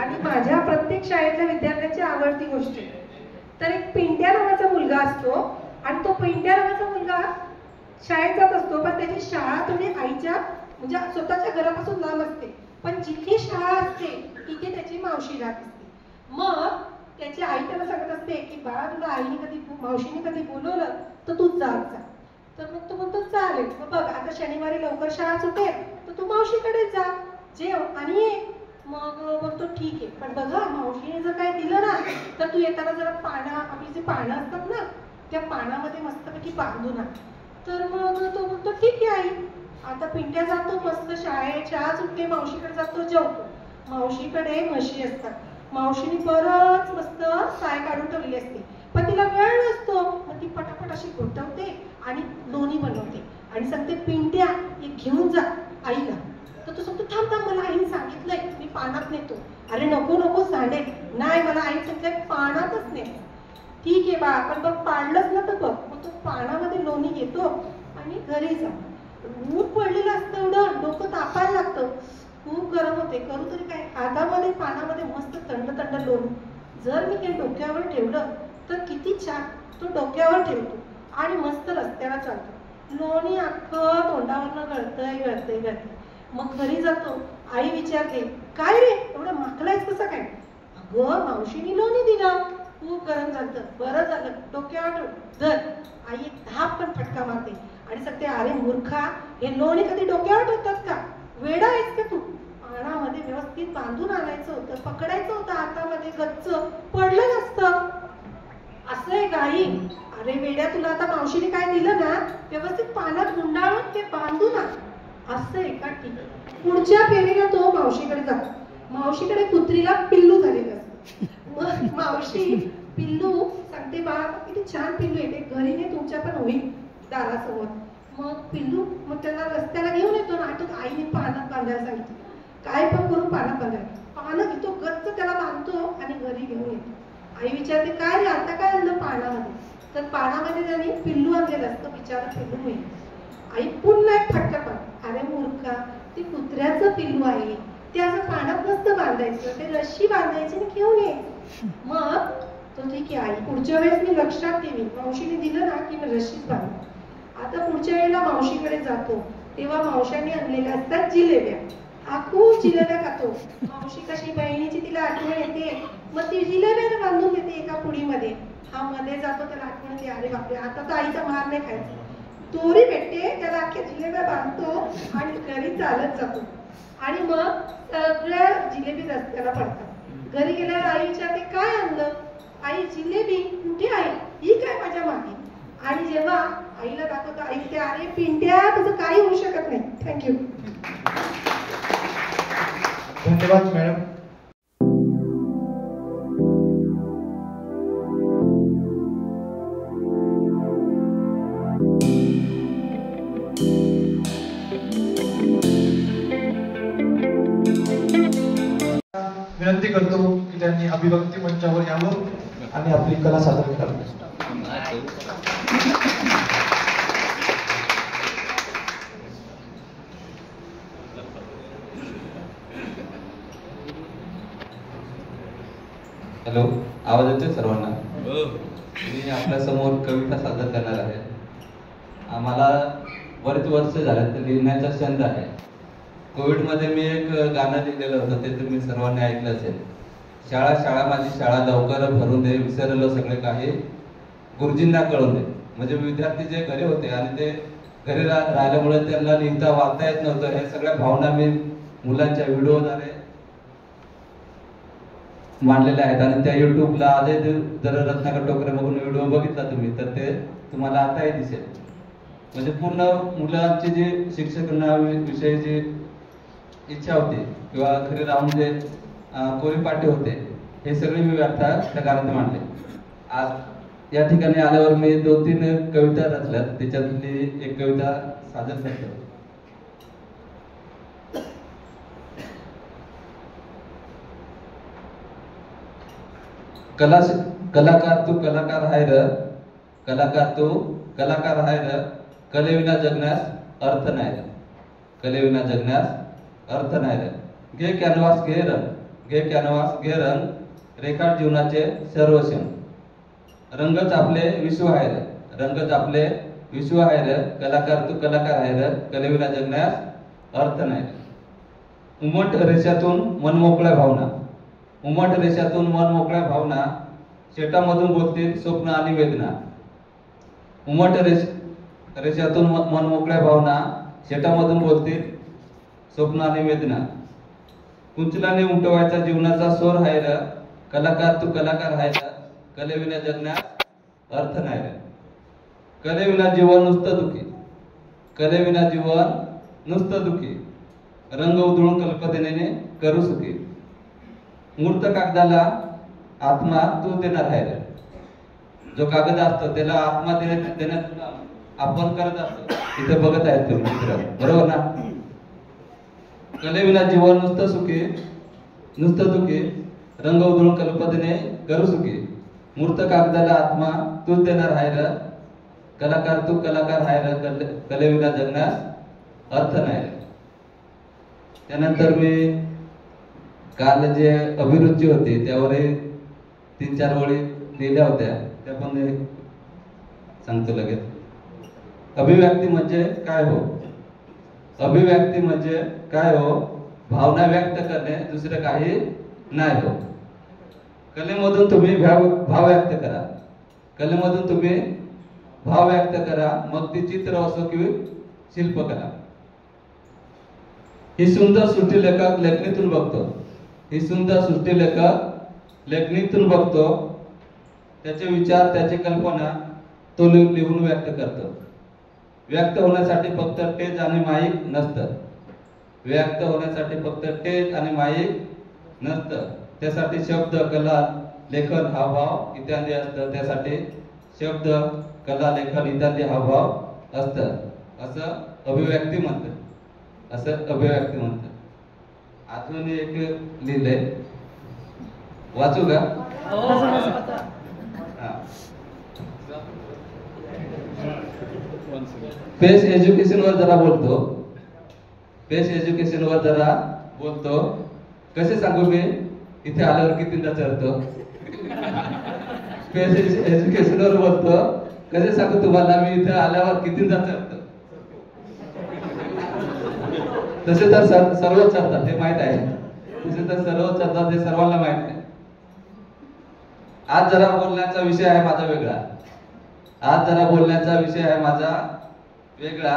आणि माझ्या प्रत्येक शाळेतल्या विद्यार्थ्यांची आवडती गोष्ट आहे. तर एक पिंट्या नावाचा मुलगा असतो आणि तो पिंट्या नावाचा मुलगा शाळेत जात असतो, पण त्याची शाळा थोडी आईच्या म्हणजे स्वतःच्या घरापासून लांब असते, पण जिथे शाळा असते तिथे त्याची मावशी राहत असते. मग त्याची आई त्याला सांगत असते की बाळा, तुला आईने कधी मावशीने कधी बोलवलं तर तू जात जा. तर मग तो म्हणतो चालेल. मग बघ आता शनिवारी लवकर शाळा सुटेल तर तू मावशीकडे जा, जेव आणि ये. मग बोलतो ठीक आहे, पण बघा मावशीने जर काय दिलं ना तर तू येताना जरा आपली जे पानं असतात ना त्या पानामध्ये मस्तपैकी बांधून आण. तर मग तो म्हणतो ठीक आहे आई. आता पिंट्या जातो मस्त शाळेत, शाळा सुटते, मावशीकडे जातो, जेवतो. मावशीकडे म्हशी असतात, मावशीने बरंच मस्त साय काढून ठेवलेली असते, पण तिला वेळ नसतो. मग ती पटापट अशी गोठवते आणि लोणी बनवते आणि सांगते पिंट्या एक घेऊन जा आईला. तर तो सांगतो थांब थांब, मला आईने सांगितलंय मी पानात नेतो. अरे नको नको सांडेल. नाही, मला आईने सांगितलंय पानातच ने. ठीक आहे बा, पण बघ पाडलंच ना तर बघ. मग तो पानामध्ये लोणी घेतो आणि घरी जा. ऊन पडलेलं असतं, एवढं डोकं तापायला लागतं, खूप गरम होते. करू तरी काय, हातामध्ये पानामध्ये मस्त थंड थंड लोणी. जर मी हे डोक्यावर ठेवलं तर किती छान. तो डोक्यावर ठेवतो आणि मस्त रस्त्याला चालतो. लोणी अख्खं तोंडावरनं गळतंय गळतंय गळतंय. मग घरी जातो, आई विचारते काय रे एवढं माकलायच कसं काय? अगं मावशीने लोणी दिलं, खूप गरम झालं. बरं झालं, डोक्यावर ठेव, धर. आई एक धापकन फटका मारते आणि सांगते अरे मूर्खा, हे लोणी कधी डोक्यावर ठेवतात का? वेडा आहेस का तू? पानामध्ये व्यवस्थित बांधून आणायचं होतं, पकडायचं होतं हातामध्ये, गच्च पडलं नसतं. असं आहे गाई. अरे वेड्या, तुला आता मावशीने काय दिलं ना व्यवस्थित पानात गुंडाळून ते बांधून आण. असं आहे का? ठीक आहे. पुढच्या फेरीला तो मावशीकडे जातो. मावशीकडे कुत्रीला पिल्लू झालेलं असतं. मग मावशी पिल्लू सांगते बाळा किती छान पिल्लू आहे, ते घरी ने तुमच्या पण होईल दारासमोर. मग पिल्लू मग त्याला रस्त्याला घेऊन येतो ना, तो आईने पानात बांधायला सांगितलं, काय पण करून पानात बांधायला. पानं घेतो, गच्च त्याला बांधतो आणि घरी घेऊन येतो. आई विचारते काय रे आता काय आणलं पानामध्ये? तर पानामध्ये त्यांनी पिल्लू आणलेलं असतं, बिचारा पिल्लू मिळेल. आई पुन्हा एक फटका पाड, अरे मूर्खा, ते कुत्र्याचं पिल्लू आहे, ते असं पानात नसतं बांधायचं, ते रशी बांधायची आणि घेऊन ये. मग तो ठीक आहे आई, पुढच्या वेळेस मी लक्षात ठेवीन, मावशीने दिलं ना की मी रशीच बांधतो. आता पुढच्या वेळेला मावशीकडे जातो तेव्हा मावशांनी आणलेल्या असतात जिलेब्या. हा खूप जिलेब्या खातो. मावशी कशी बहिणीची तिला आठवण येते, मग ती जिलेब्या बांधून देते एका पुडीमध्ये. हा मध्ये जातो, त्याला आठवण येते अरे बापरे आता तर आईचा मार नाही खायचा. दोरी भेटते, त्याला अख्ख्या जिलेब्या बांधतो आणि घरी चालत जातो. आणि मग सगळ्या जिलेबी रस्त्याला पडतात. घरी गेल्यावर आई विचारते काय आणलं? आई जिलेबी. कुठे आई? ही काय माझ्या मागे. आणि जेव्हा आईला दाखवतो, आई ते अरे पिंट्या तुझं काही होऊ शकत नाही. थँक्यू. धन्यवाद मॅडम. विनंती करतो की त्यांनी अभिव्यक्ती मंचावर यावं आणि आपली कला सादर करावी. हॅलो, आवाज येतोय सर्वांना? मी आपल्या समोर कविता सादर करणार आहे. आम्हाला बरेच वर्ष झाले तर लिहिण्याचा छंद आहे. कोविडमध्ये मी एक गाणं लिहिलेलं होतं, ते तुम्ही सर्वांनी ऐकलं असेल. शाळा शाळा माझी शाळा लवकर भरून दे, विसरलो सगळे काही गुरुजींना कळून दे. म्हणजे विद्यार्थी जे घरी होते आणि ते घरी राहिल्यामुळे त्यांना लिहिता वाचता येत नव्हतं, हे सगळ्या भावना मी मुलांच्या व्हिडिओद्वारे मांडलेल्या आहेत. आणि त्या युट्यूबला आजही जर रत्नाकर टोकरे बघून व्हिडिओ बघितला तुम्ही तर ते तुम्हाला आताही दिसेल. म्हणजे पूर्ण मुलांची जी शिक्षकांना विषयीची इच्छा होती किंवा घरी राहून जे कोरीपाठी होते, हे सगळे मी व्यथा त्या गाण्यात मांडले. आज या ठिकाणी आल्यावर मी 2-3 कविता रचल्यात, त्याच्यातली एक कविता सादर करतो. कलाकार तू कलाकार हाय र, कलाकार तू कलाकार हाय र, कलेविना जगण्यास अर्थ नाही र, कलेविना जगण्यास अर्थ नाही र. घे कॅनव्हास घे रंग, घे कॅनव्हास घे रंग, रेखाट जीवनाचे सर्व क्षण. रंगच आपले विश्व आहे र, रंगच आपले विश्व आहे र, कलाकार तू कलाकार आहे र, कलेविना जगण्यास अर्थ नाही र. उमट रेषातून मनमोकळ्या भावना, उमट रेषातून मनमोकळ्या भावना, शेटामधून बोलतील स्वप्न आणि वेदना. उमट रेषातून मनमोकळ्या भावना, शेटामधून बोलतील स्वप्न आणि वेदना. कुंचलाने उमटवायचा जीवनाचा स्वर आहे र, कलाकार तू कलाकार आहे र, कलेविना जगण्यास अर्थ नाही र. कलेविना जीवन नुसतं दुखी, कलेविना जीवन नुसतं दुखी, रंग उधळून कल्पनेने करू सुखी. मूर्त कागदाला आत्मा तू देणार आहे रे. जो कागद असतो त्याला आत्मा देण्यात आपण करत असतो. इथे बघत आहेत तुम्ही मित्र, बरोबर ना? कलेविना जीवन नुसतं सुखी, नुसतं दुखी, रंग उधळून कल्पनेने करू सुखी. मूर्त कागदाला आत्मा तूच देणार आहे र, कलाकार तू कलाकार आहे र, कलेविना जगण्यास अर्थ नाही. त्यानंतर मी काल जे अभिरुची होती त्यावरही 3-4 ओळी लिहिल्या होत्या, त्या पण सांगतो लगेच. अभिव्यक्ती म्हणजे काय हो, अभिव्यक्ती म्हणजे काय हो, भावना व्यक्त करणे, दुसरे काही नाही हो. कलेमधून तुम्ही भाव व्यक्त करा, कलेमधून तुम्ही भाव व्यक्त करा, मग ती चित्र असो की शिल्पकला. ही सुंदर सृष्टी लेखक लेखणीतून बघतो, ही सुंदर सृष्टी लेखक लेखणीतून बघतो. त्याचे विचार, त्याची कल्पना तो लिहून व्यक्त करतो. व्यक्त होण्यासाठी फक्त टेज आणि माईक नसतं, व्यक्त होण्यासाठी फक्त टेज आणि माईक नसतं. त्यासाठी शब्द, कला, लेखन, हावभाव इत्यादी असतं. त्यासाठी शब्द, कला, लेखन इत्यादी हावभाव असतं. असं अभिव्यक्ती म्हणतात, असं अभिव्यक्ती म्हणतात. अजून एक लिहिलंय, वाचू का? पेस एज्युकेशन वर जरा बोलतो, पेस एज्युकेशन वर जरा बोलतो. कसे सांगू मी इथे आल्यावर कितींदा चढतो. पेस एज्युकेशन वर बोलतो, कसे सांगू तुम्हाला मी इथे आल्यावर कितींदा चढतो. तसे तर सर्व चढतात हे माहित आहे, तसे तर सर्व चढतात हे सर्वांना माहित आहे. आज जरा बोलण्याचा विषय आहे माझा वेगळा, आज जरा बोलण्याचा विषय आहे माझा वेगळा.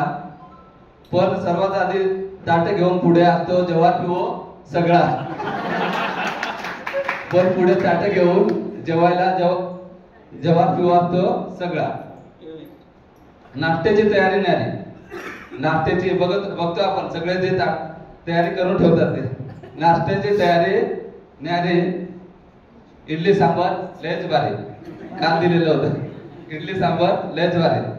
पण सर्वात आधी ताटे घेऊन पुढे असतो जेव्हा पिओ सगळा. पण पुढे ताटे घेऊन जेवायला जेव्हा पिओ असतो सगळा. नाश्त्याची तयारी न्यारी, नाश्त्याची बघतो आपण सगळे जे तयारी करून ठेवतात ते. नाश्त्याची तयारी न्यारी, इडली सांबार लयच भारी. काल दिलेलं होतं, इडली सांबार लयच भारी.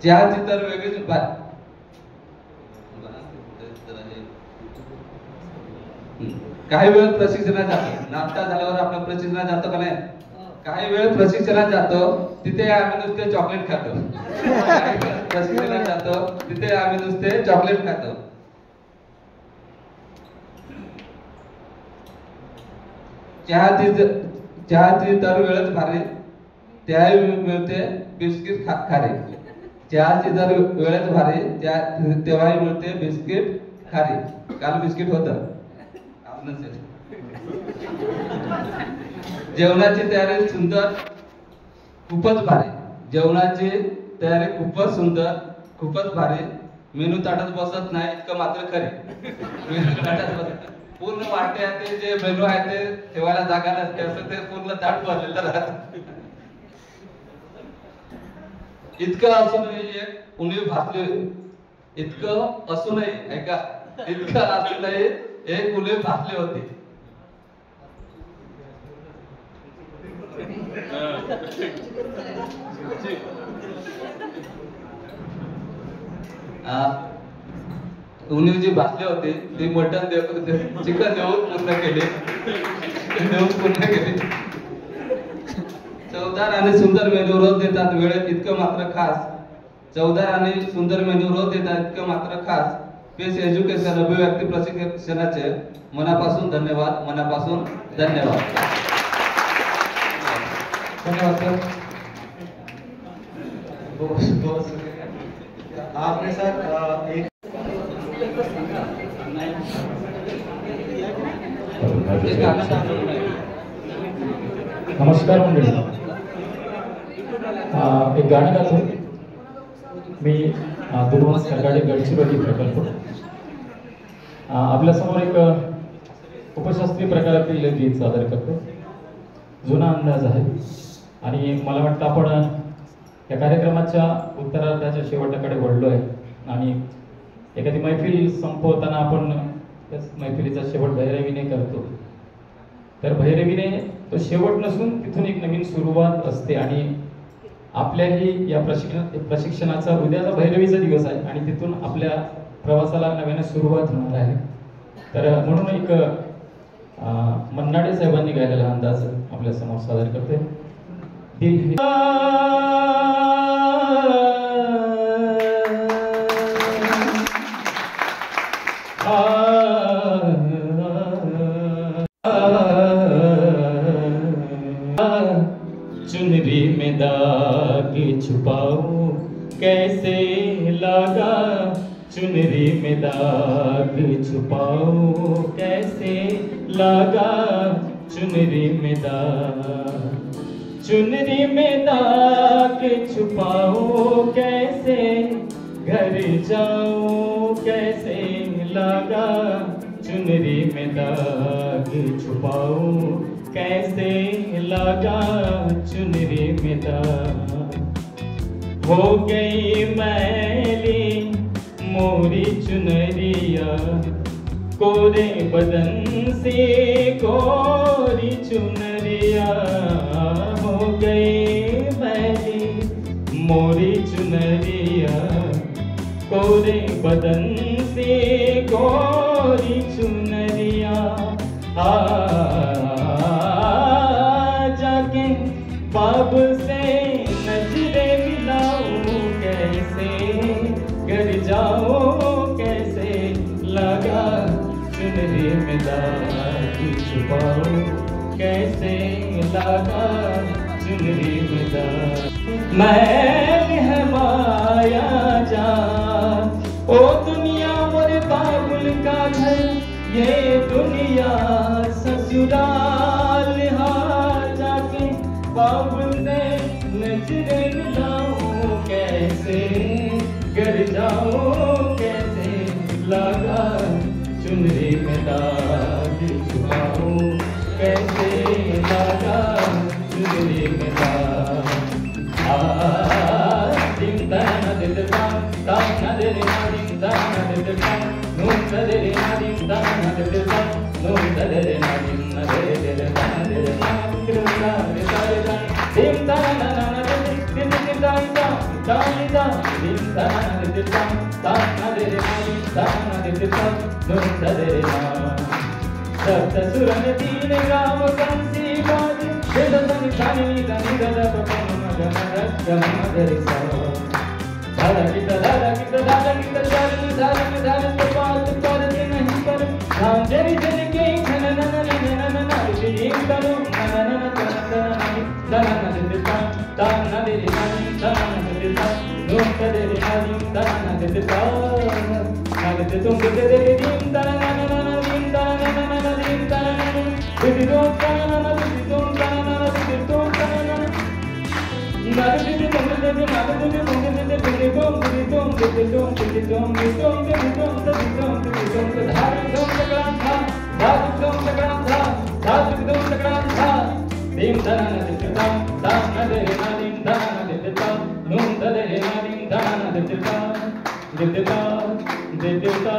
चहाची तर वेगळीच भारी. काही वेळ प्रशिक्षणात जातो, नाश्ता झाल्यावर आपलं प्रशिक्षणात जातो का नाही? काही वेळ प्रशिक्षणात जातो, तिथे आम्ही नुसते चॉकलेट खातो. प्रशिक्षणात जातो, तिथे आम्ही नुसते चॉकलेट खातो. चहाची तर वेळच भारी, त्याही मिळते बिस्किट खारी. चहाची जर वेळच भारी, तेव्हाही मिळते बिस्किट खारी. काल बिस्किट होतं. जेवणाची तयारी सुंदर, खूपच भारी. जेवणाची तयारी खूपच सुंदर, खूपच भारी. मेनू ताटात बसत नाही इतकं मात्र खरे. मेनू ताटात बसत पूर्ण वाट्या ते जे मेनू आहे ते ठेवायला जागा नसते, असं ते पूर्ण ताट भरलेलं राहत. इतकं असूनही एक उणीव भासली, इतकं असूनही ऐका, इतकं असूनही एक उणीव भासली होती. उणीव जी भासली होती ती मटण चिकन देऊन पूर्ण केली. चवदार आणि सुंदर मेनू रोज देतात वेळेत इतकं मात्र खास. चवदार आणि सुंदर मेनू रोज देतात इतकं मात्र खास. पेस एज्युकेशन अभिव्यक्ती प्रशिक्षणाचे मनापासून धन्यवाद, मनापासून धन्यवाद. धन्यवाद सर. आपने सर एक नमस्कार मंडळी. एक गाणं गातो मी. दुर्वंश सरकारी गडचिरोली प्रकल्प. आपल्यासमोर एक उपशास्त्रीय प्रकारातील गीत सादर करतो. जुना अंदाज आहे आणि मला वाटतं आपण या कार्यक्रमाच्या उत्तरार्धाच्या शेवटाकडे वळलो आहे आणि एखादी मैफिल संपवताना आपण त्या मैफिलीचा शेवट भैरवीने करतो. तर भैरवीने तो शेवट नसून तिथून एक नवीन सुरुवात असते आणि आपल्याही या प्रशिक्षणाचा उद्याचा भैरवीचा दिवस आहे आणि तिथून आपल्या प्रवासाला नव्याने सुरुवात होणार आहे. तर म्हणून एक मन्नाडे साहेबांनी गायलेला अंदाज आपल्या समोर सादर करते. चुनरी में दाग छुपाऊं कैसे लगा, चुनरी में दाग छुपाऊं कैसे लगा, चुनरी में दाग छुपाऊं कैसे, घर जाऊं कैसे लगा, चुनरी में दाग छुपाऊं कैसे लगा, चुनरी में दाग हो गई मैली मोरी चुनरिया, कोरे बदन से कोरी चुनरिया, हो गई मैली मोरी चुनरिया, कोरे बदन से कोरी चुनरिया, जाके बाब से नजरे मिलाऊं कैसे, घर जाऊं कैसे लगा, चुनरी में दाग छुपाऊं कैसे लगा, चुनरी में दाग। महल है माया जा ओ दुनिया मोरे बाबुल का घर, ये दुनिया ससुराल, जाके बाबुल से नजरे मिलाऊं कैसे, घर जाऊं कैसे लगा, चुनरी में दाग छुपाऊं कैसे लगा, चुनरी में दाग। दिन तना दिन तना दिन दिन तना दिन नून दे दिन तना दिन नून दे दिन दिन तना दिन दिन तना दिन दिन तना दिन तना दिन तना दिन तना सप्त सुर में तीन गाँव कंसी बाज, वेदन शानी धनी गदा पपन मगन रगम मगरिसा, दादा किता जानी धारन तो बात करते नहीं पर, नाम जरी जन के खनन नन नन नन नन dim da na na de de da na de de dum de de de dim da na na na na dim da na na na na dim da na na de de dum da na na de de dum da na na de de dum da na na na de de dum de de na de de dum de de de de dum de dum de de dum de de dum de dum de de dum de de dum de de dum de da dum de gram tha da dum de gram tha da dum de gram tha dim da na de de da na de na dim da na de de da num da de na dim da na de de da de de da de de da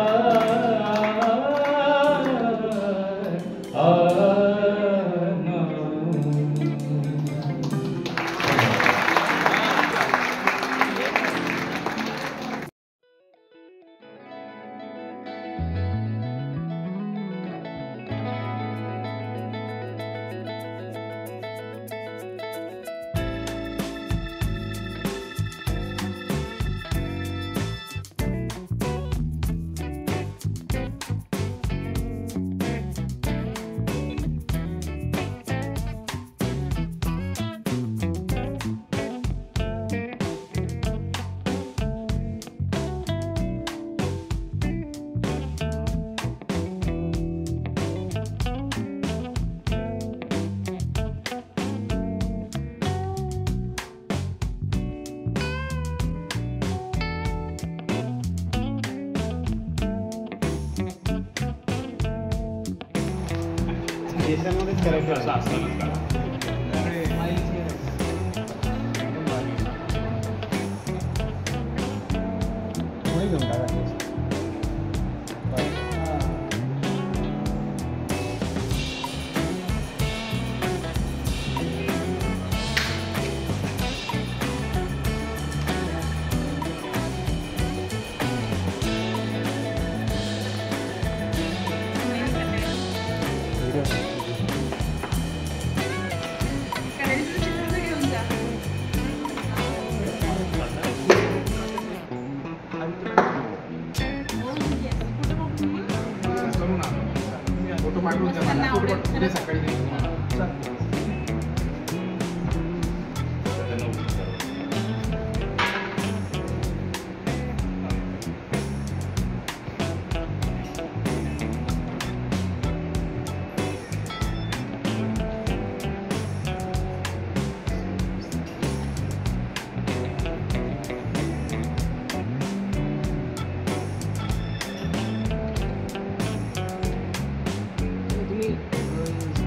देशामध्येच करायचं असं असताना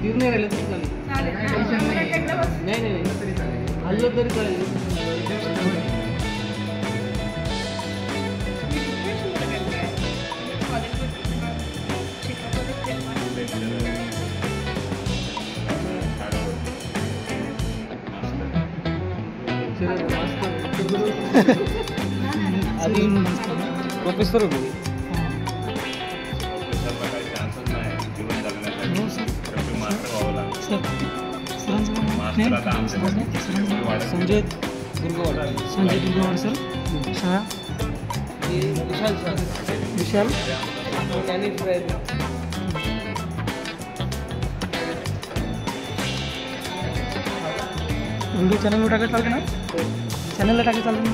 स्थिर नाही राहिलं तरी चालेल, नाही नाही हल्लं तरी चालेल. आधी प्रोफेसर होतो. संजय दुर्गवाड सर शाळा विशाल मेकॅनिक्स व्हिडिओ चॅनलवर टाकायला चालते ना, चॅनलला टाकायला चालते ना.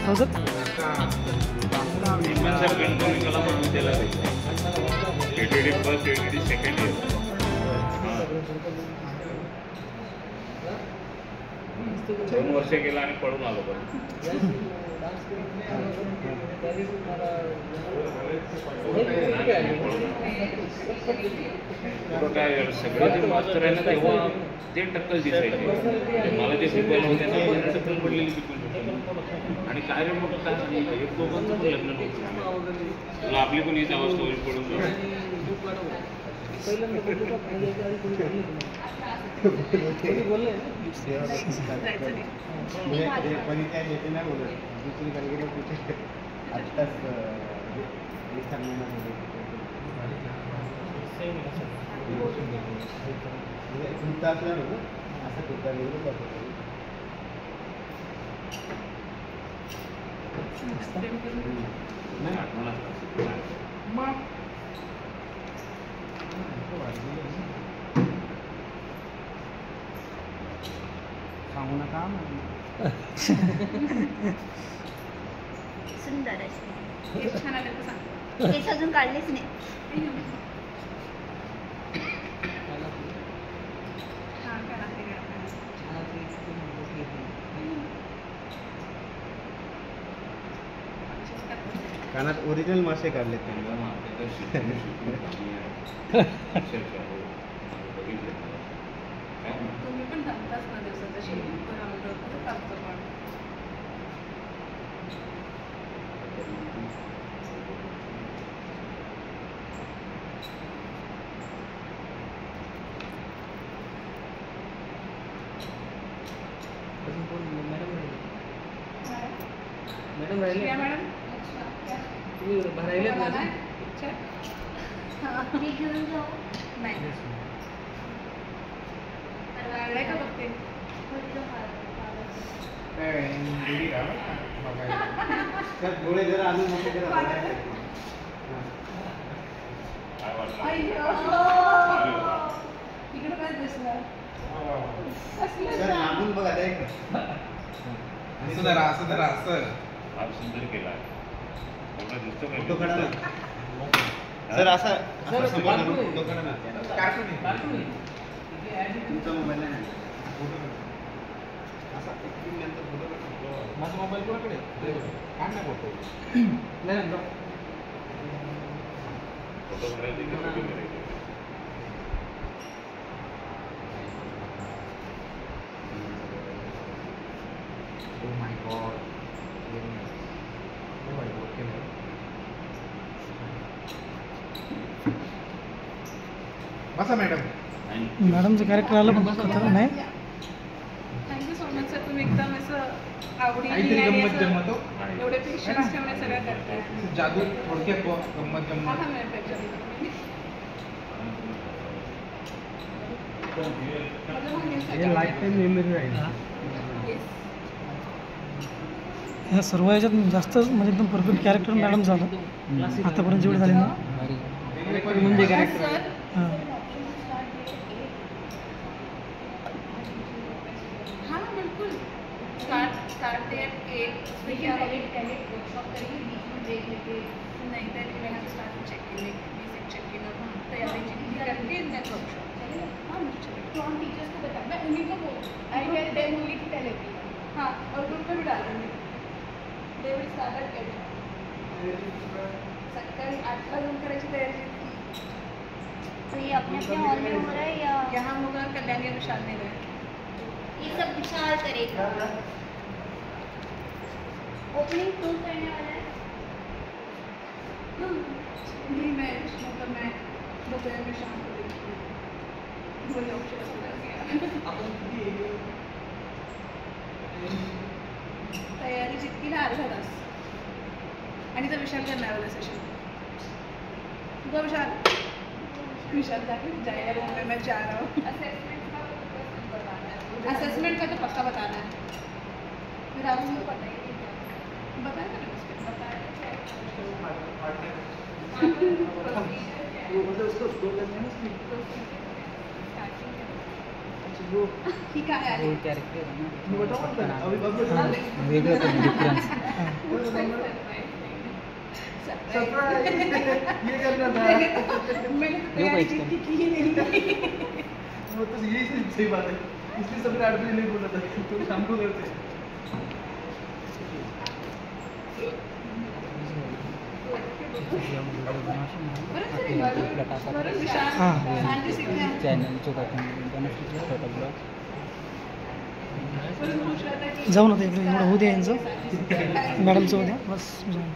हो सर सेकंड इयर 2 वर्ष गेला आणि पळून आलो पण काय सगळे जे मास्टर आहे ना तेव्हा ते टक्कल दिसायचे. मला जे शिकवायला होते ना टक्कल पडलेली शिकवून आणि काय रे मग काय एक दोघांचं पण लग्न नव्हतं. तुला आपली पण हीच अवस्था होईल पडून परिचय येते नाही बोलत दुसरी काहीतरी कुठे आत्ताच तुमचं असलं नको असं कुठला वेगळं सांगू नका सुंदर अशी केस छान आले तर सांग. केस अजून काढलेच नाही. हा करा ते करा. कानात ओरिजिनल मासे काढले त्यांनी. तुम्ही पण सांगताच ना दिवसाचं शेड्यूल मॅडम राहिले मॅडम तुम्ही राहिले ना मी घेऊन जाऊ. नाही राहिलाय का बघते. डोळे जरा आणून मोठे करा. इकडे काय दिसलं लांबून बघा ते असं जरा असं जरा असं फार सुंदर केला एवढा दिसतो फोटो काढा ना सर. असं समोर धरून फोटो काढा ना. कार्टून तुमचा मोबाईल नाही असा एक नंतर फोटो काढा. माझा मोबाईल कोणाकडे काढ ना फोटो. नाही फोटो काढायचे. Oh my God. Oh my God. बसा मॅडम. मॅडमचं कॅरेक्टर आलं पण खतरनाक नाही. Thank you so much sir. तुम्ही एकदम असं आवडीने काहीतरी आणि गंमत असं जम्मत हो. एवढे पेशन्स ठेवणे सगळं करताय. जादू थोडक्यात गंमत जम्मत. हा मॅम ॲक्च्युअली हे लाईफ टाईम मेमरी राहील. ह्या सर्व ह्याच्यात जास्त म्हणजे एकदम परफेक्ट कॅरेक्टर मॅडम झालं आतापर्यंत जेवढे झाले ना. म्हणजे कॅरेक्टर हां हाँ बिल्कुल. स्टार्ट देयर एट वर्कशॉप करेंगे बीच में ब्रेक लेके नहीं देर मैं स्टार्ट चेक केले बेसिक चेक केलं तैयारी करके नेक्स्ट वर्कशॉप. हाँ मुझे चलेगा. तो हम टीचर्स को बताएं. मैं उन्हीं को बोल आई कैन डेम ओनली टू टेल एवरीवन. हाँ और ग्रुप में भी डालेंगे. They will start at 8. सकाळी 8 ला जाऊन करायची तयारी. तो ये अपने अपने हॉल में हो रहा है या यहाँ होगा कल्याण या विशाल में गए. ये सब विशाल करेगा. ओपनिंग कौन करने वाला है? नहीं मैं मतलब मैं दोपहर में शाम को देखी वही ऑप्शन हो गया. तयारी जितकी ना अर्धा तास आणि तो विशाल करणार वाला सेशन. गो विशाल. विशाल जाएगा रूम में मैं जा रहा हूँ. असेसमेंट का तो पक्का बताना है. फिर आप उसको बताइए बताया ना ठीक है कैरेक्टर ये करना था. मैंने तो तैयारी की ही नहीं. वो तो यही सही बात है. इसलिए सबने 8 बजे नहीं बोला था. तो शाम को करते हैं. चॅनल जाऊन आता इकडे एवढं होऊ द्या यांचं मॅडमचं होऊ द्या बस जाऊन.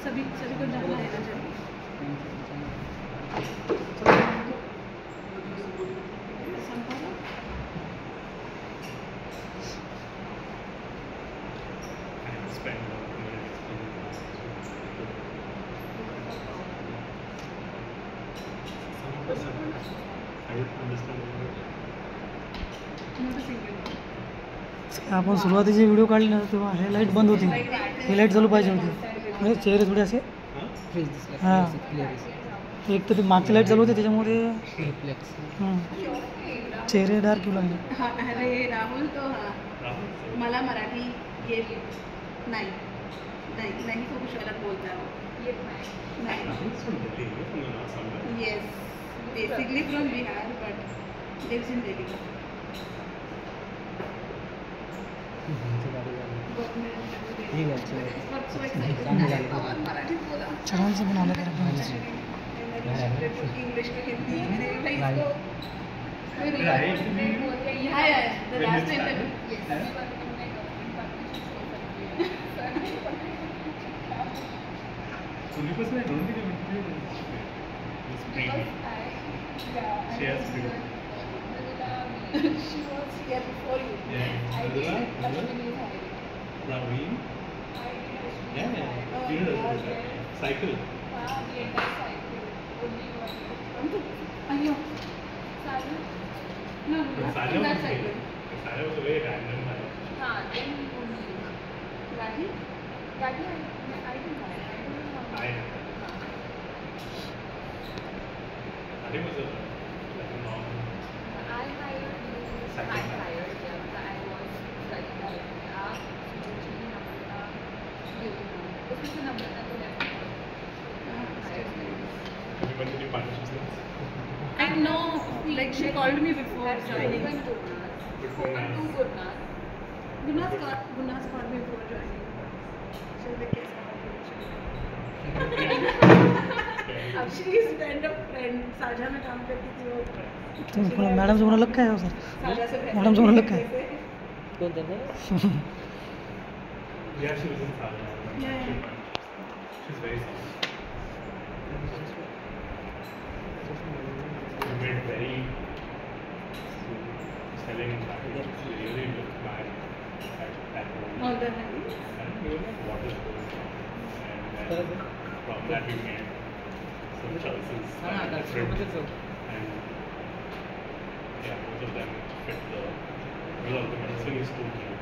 सभी को जाना है ना जब आपण सुरुवातीचे व्हिडिओ काढले ना तेव्हा हे लाईट बंद होती, ही लाईट चालू पाहिजे होती, म्हणजे चेहरे थोडे असे हां एक तर ते मागची लाईट चालू होते त्याच्यामुळे चेहरे डार्क येऊ लागले. हाँ, अरे राहुल तो हाँ मला मराठी येत नाही नहीं तो कुछ अलग बोलता है वो. Yes, basically from Bihar but lives in Delhi. छान से बना लगा इंग्लिश में हिंदी मेरे भाई इसको हाँ यार the last time she was here before you. I did Ashwini is hiring. Raveen? Yeah. Cycle. Ayyo. No, Salia that was cycle. Salia was a very random one. हाँ, then Rahi? Rahi, I didn't hire. I think it was like a normal. I hired you. Second. I hired them. I was like Namrata, Suji, Namrata, you. This is the Namrata to left. Have you went to the partnerships next? I know, like she called me before joining. Before Gurnas. Gurnas called me before joining. She was like, अब she is kind of friend. साझा में काम करती थी वो. तो madam से बोलने लग गया है सर, मैडम से बोलने लग गया है. कौन था? Yeah, she was in Salia. Yeah. She's very soft. We made very selling packages. We really looked back at home. All the time. And we were like, what is going on? And then from that we made some choices. that's different. what it is. And yeah, both of them fit the bill of the medicine school here.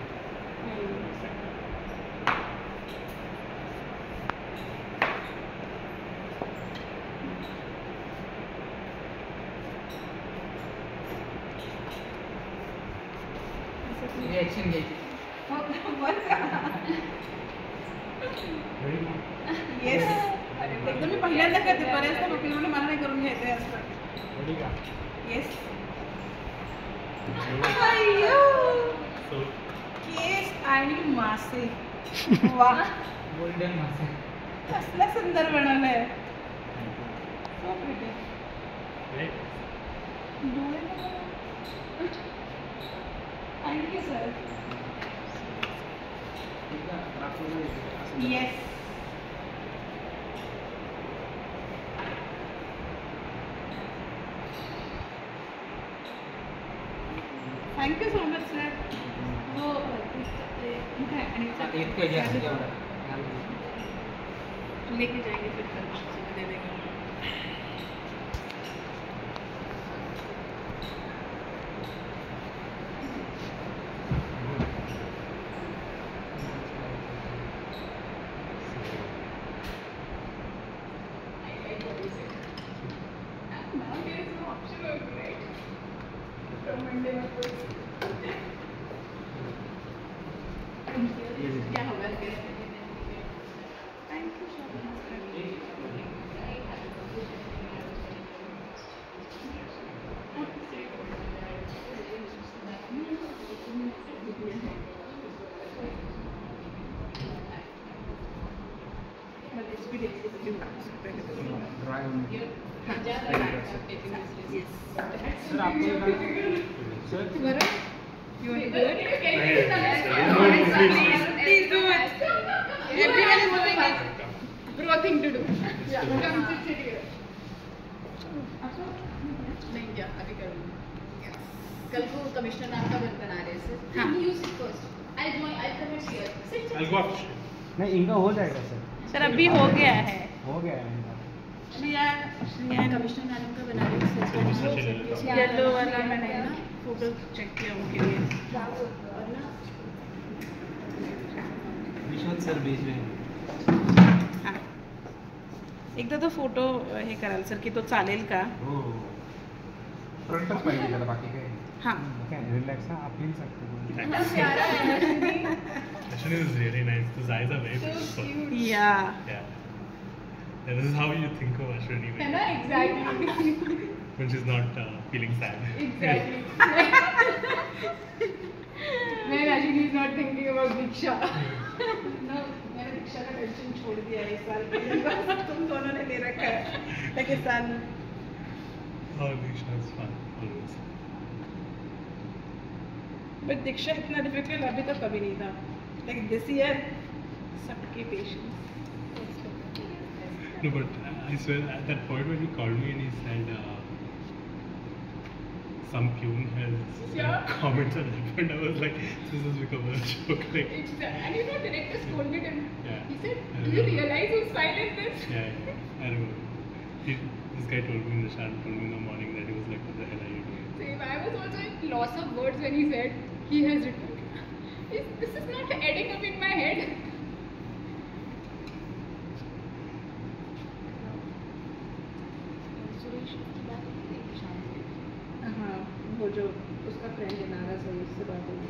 Reaction घ्यायची. Yes एकदम मी पहिल्यांदा करते बऱ्याचदा लोक म्हणून मला नाही करून घ्यायचं आहे असं. येस अय्यो केस आणि मासे वा गोल्डन मासे कसला सुंदर बनवलंय. Thank you sir. Yes thank you so much sir. हो लेके जाएंगे फिर कल दे देंगे. क्या होगा thank you so You want to do it? Please do it. Everyone is doing it. Bro thing to do. Yeah. Come sit here. नहीं क्या अभी करूँगी. कल को कमिश्नर नाम का बना रहे हैं. हाँ. Use it first. I'll come here. Sit. I'll go after. नहीं इनका हो जाएगा सर. सर अभी हो गया है. हो गया है इनका. श्रेया कमिश्नर मैडम का बना रही हूँ. येलो वाला मैंने ना फोटो चेक किया उनके लिए. और ना विश्वनाथ सर भेज रहे हैं. हां एकदा तो फोटो हे कराल सर की तो चालेल का? हो फ्रंटच पाहिजे त्याला बाकी काय हां काय रिलॅक्स अपील सकते Ashwini is really nice. Those eyes are very beautiful. Yeah. Yeah. This is how you think of Ashwini है ना exactly. when she's not feeling sad. Exactly. When Ashwini is not thinking about Diksha. No, मैंने दीक्षा का tension छोड़ दिया है इस साल के लिए. तुम दोनों ने ले रखा है. लेकिन साल Oh, Diksha is fun always. But Diksha इतना डिफिकल्ट अभी तक कभी नहीं था. लाइक दिस ईयर सबके patience. No, but I swear at that point when he called me and he said some tune has comments on it, and I was like, this has become a joke. Like, Exactly. And you know, director scolded him. Yeah. He said, I "Do you remember. realize whose file is this?" Yeah, I remember. This guy told me in the Nishan told me in the morning that he was like, what the hell are you doing? Same. I was also at loss of words when he said he has written. This is not adding up in my head. हाँ वो जो उसका friend है नारा से उससे बात होगी.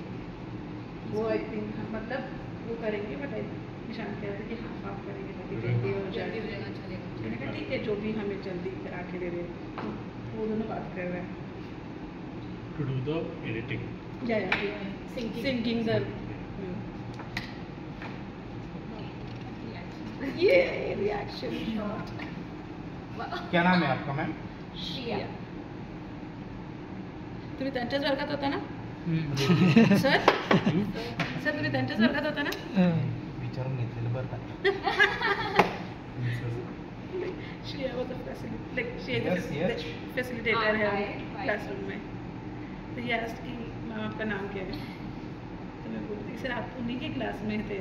वो आई थिंक मतलब वो करेंगे बट निशान कह रहे थे कि हाफ हाफ करेंगे ताकि जल्दी हो जाए. मैंने कहा ठीक है जो भी हमें जल्दी करा के दे रहे हैं. वो दोनों बात कर रहे हैं. To do the editing. Yeah. Syncing the. ये रिएक्शन शॉट. क्या नाम है आपका मैम? श्रिया. तुम्ही त्यांच्याच वर्गात होता ना? सर तुम्ही त्यांच्याच वर्गात होता ना? विचारून घेतलेलं बरं का. श्रेया was a facilitator है क्लासरूम में. तो ये asked कि मैम आपका नाम क्या है? तो मैं बोलती सर आप उन्हीं के क्लास में थे.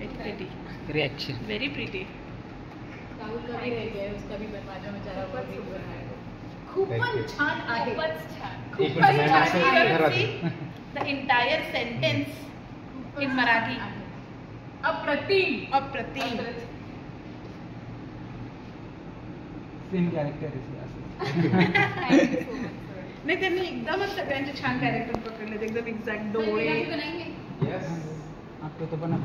Very pretty. Reaction. Very pretty. Rahul का भी रह गया है, उसका भी माझा विचारा खूपच छान आहे. खूपच The entire sentence in Marathi. अप्रतिम. सेम कॅरेक्टर नाही त्यांनी एकदमच सगळ्यांचे छान कॅरेक्टर पकडले. एकदम एक्झॅक्ट डोळे. आपको तो बना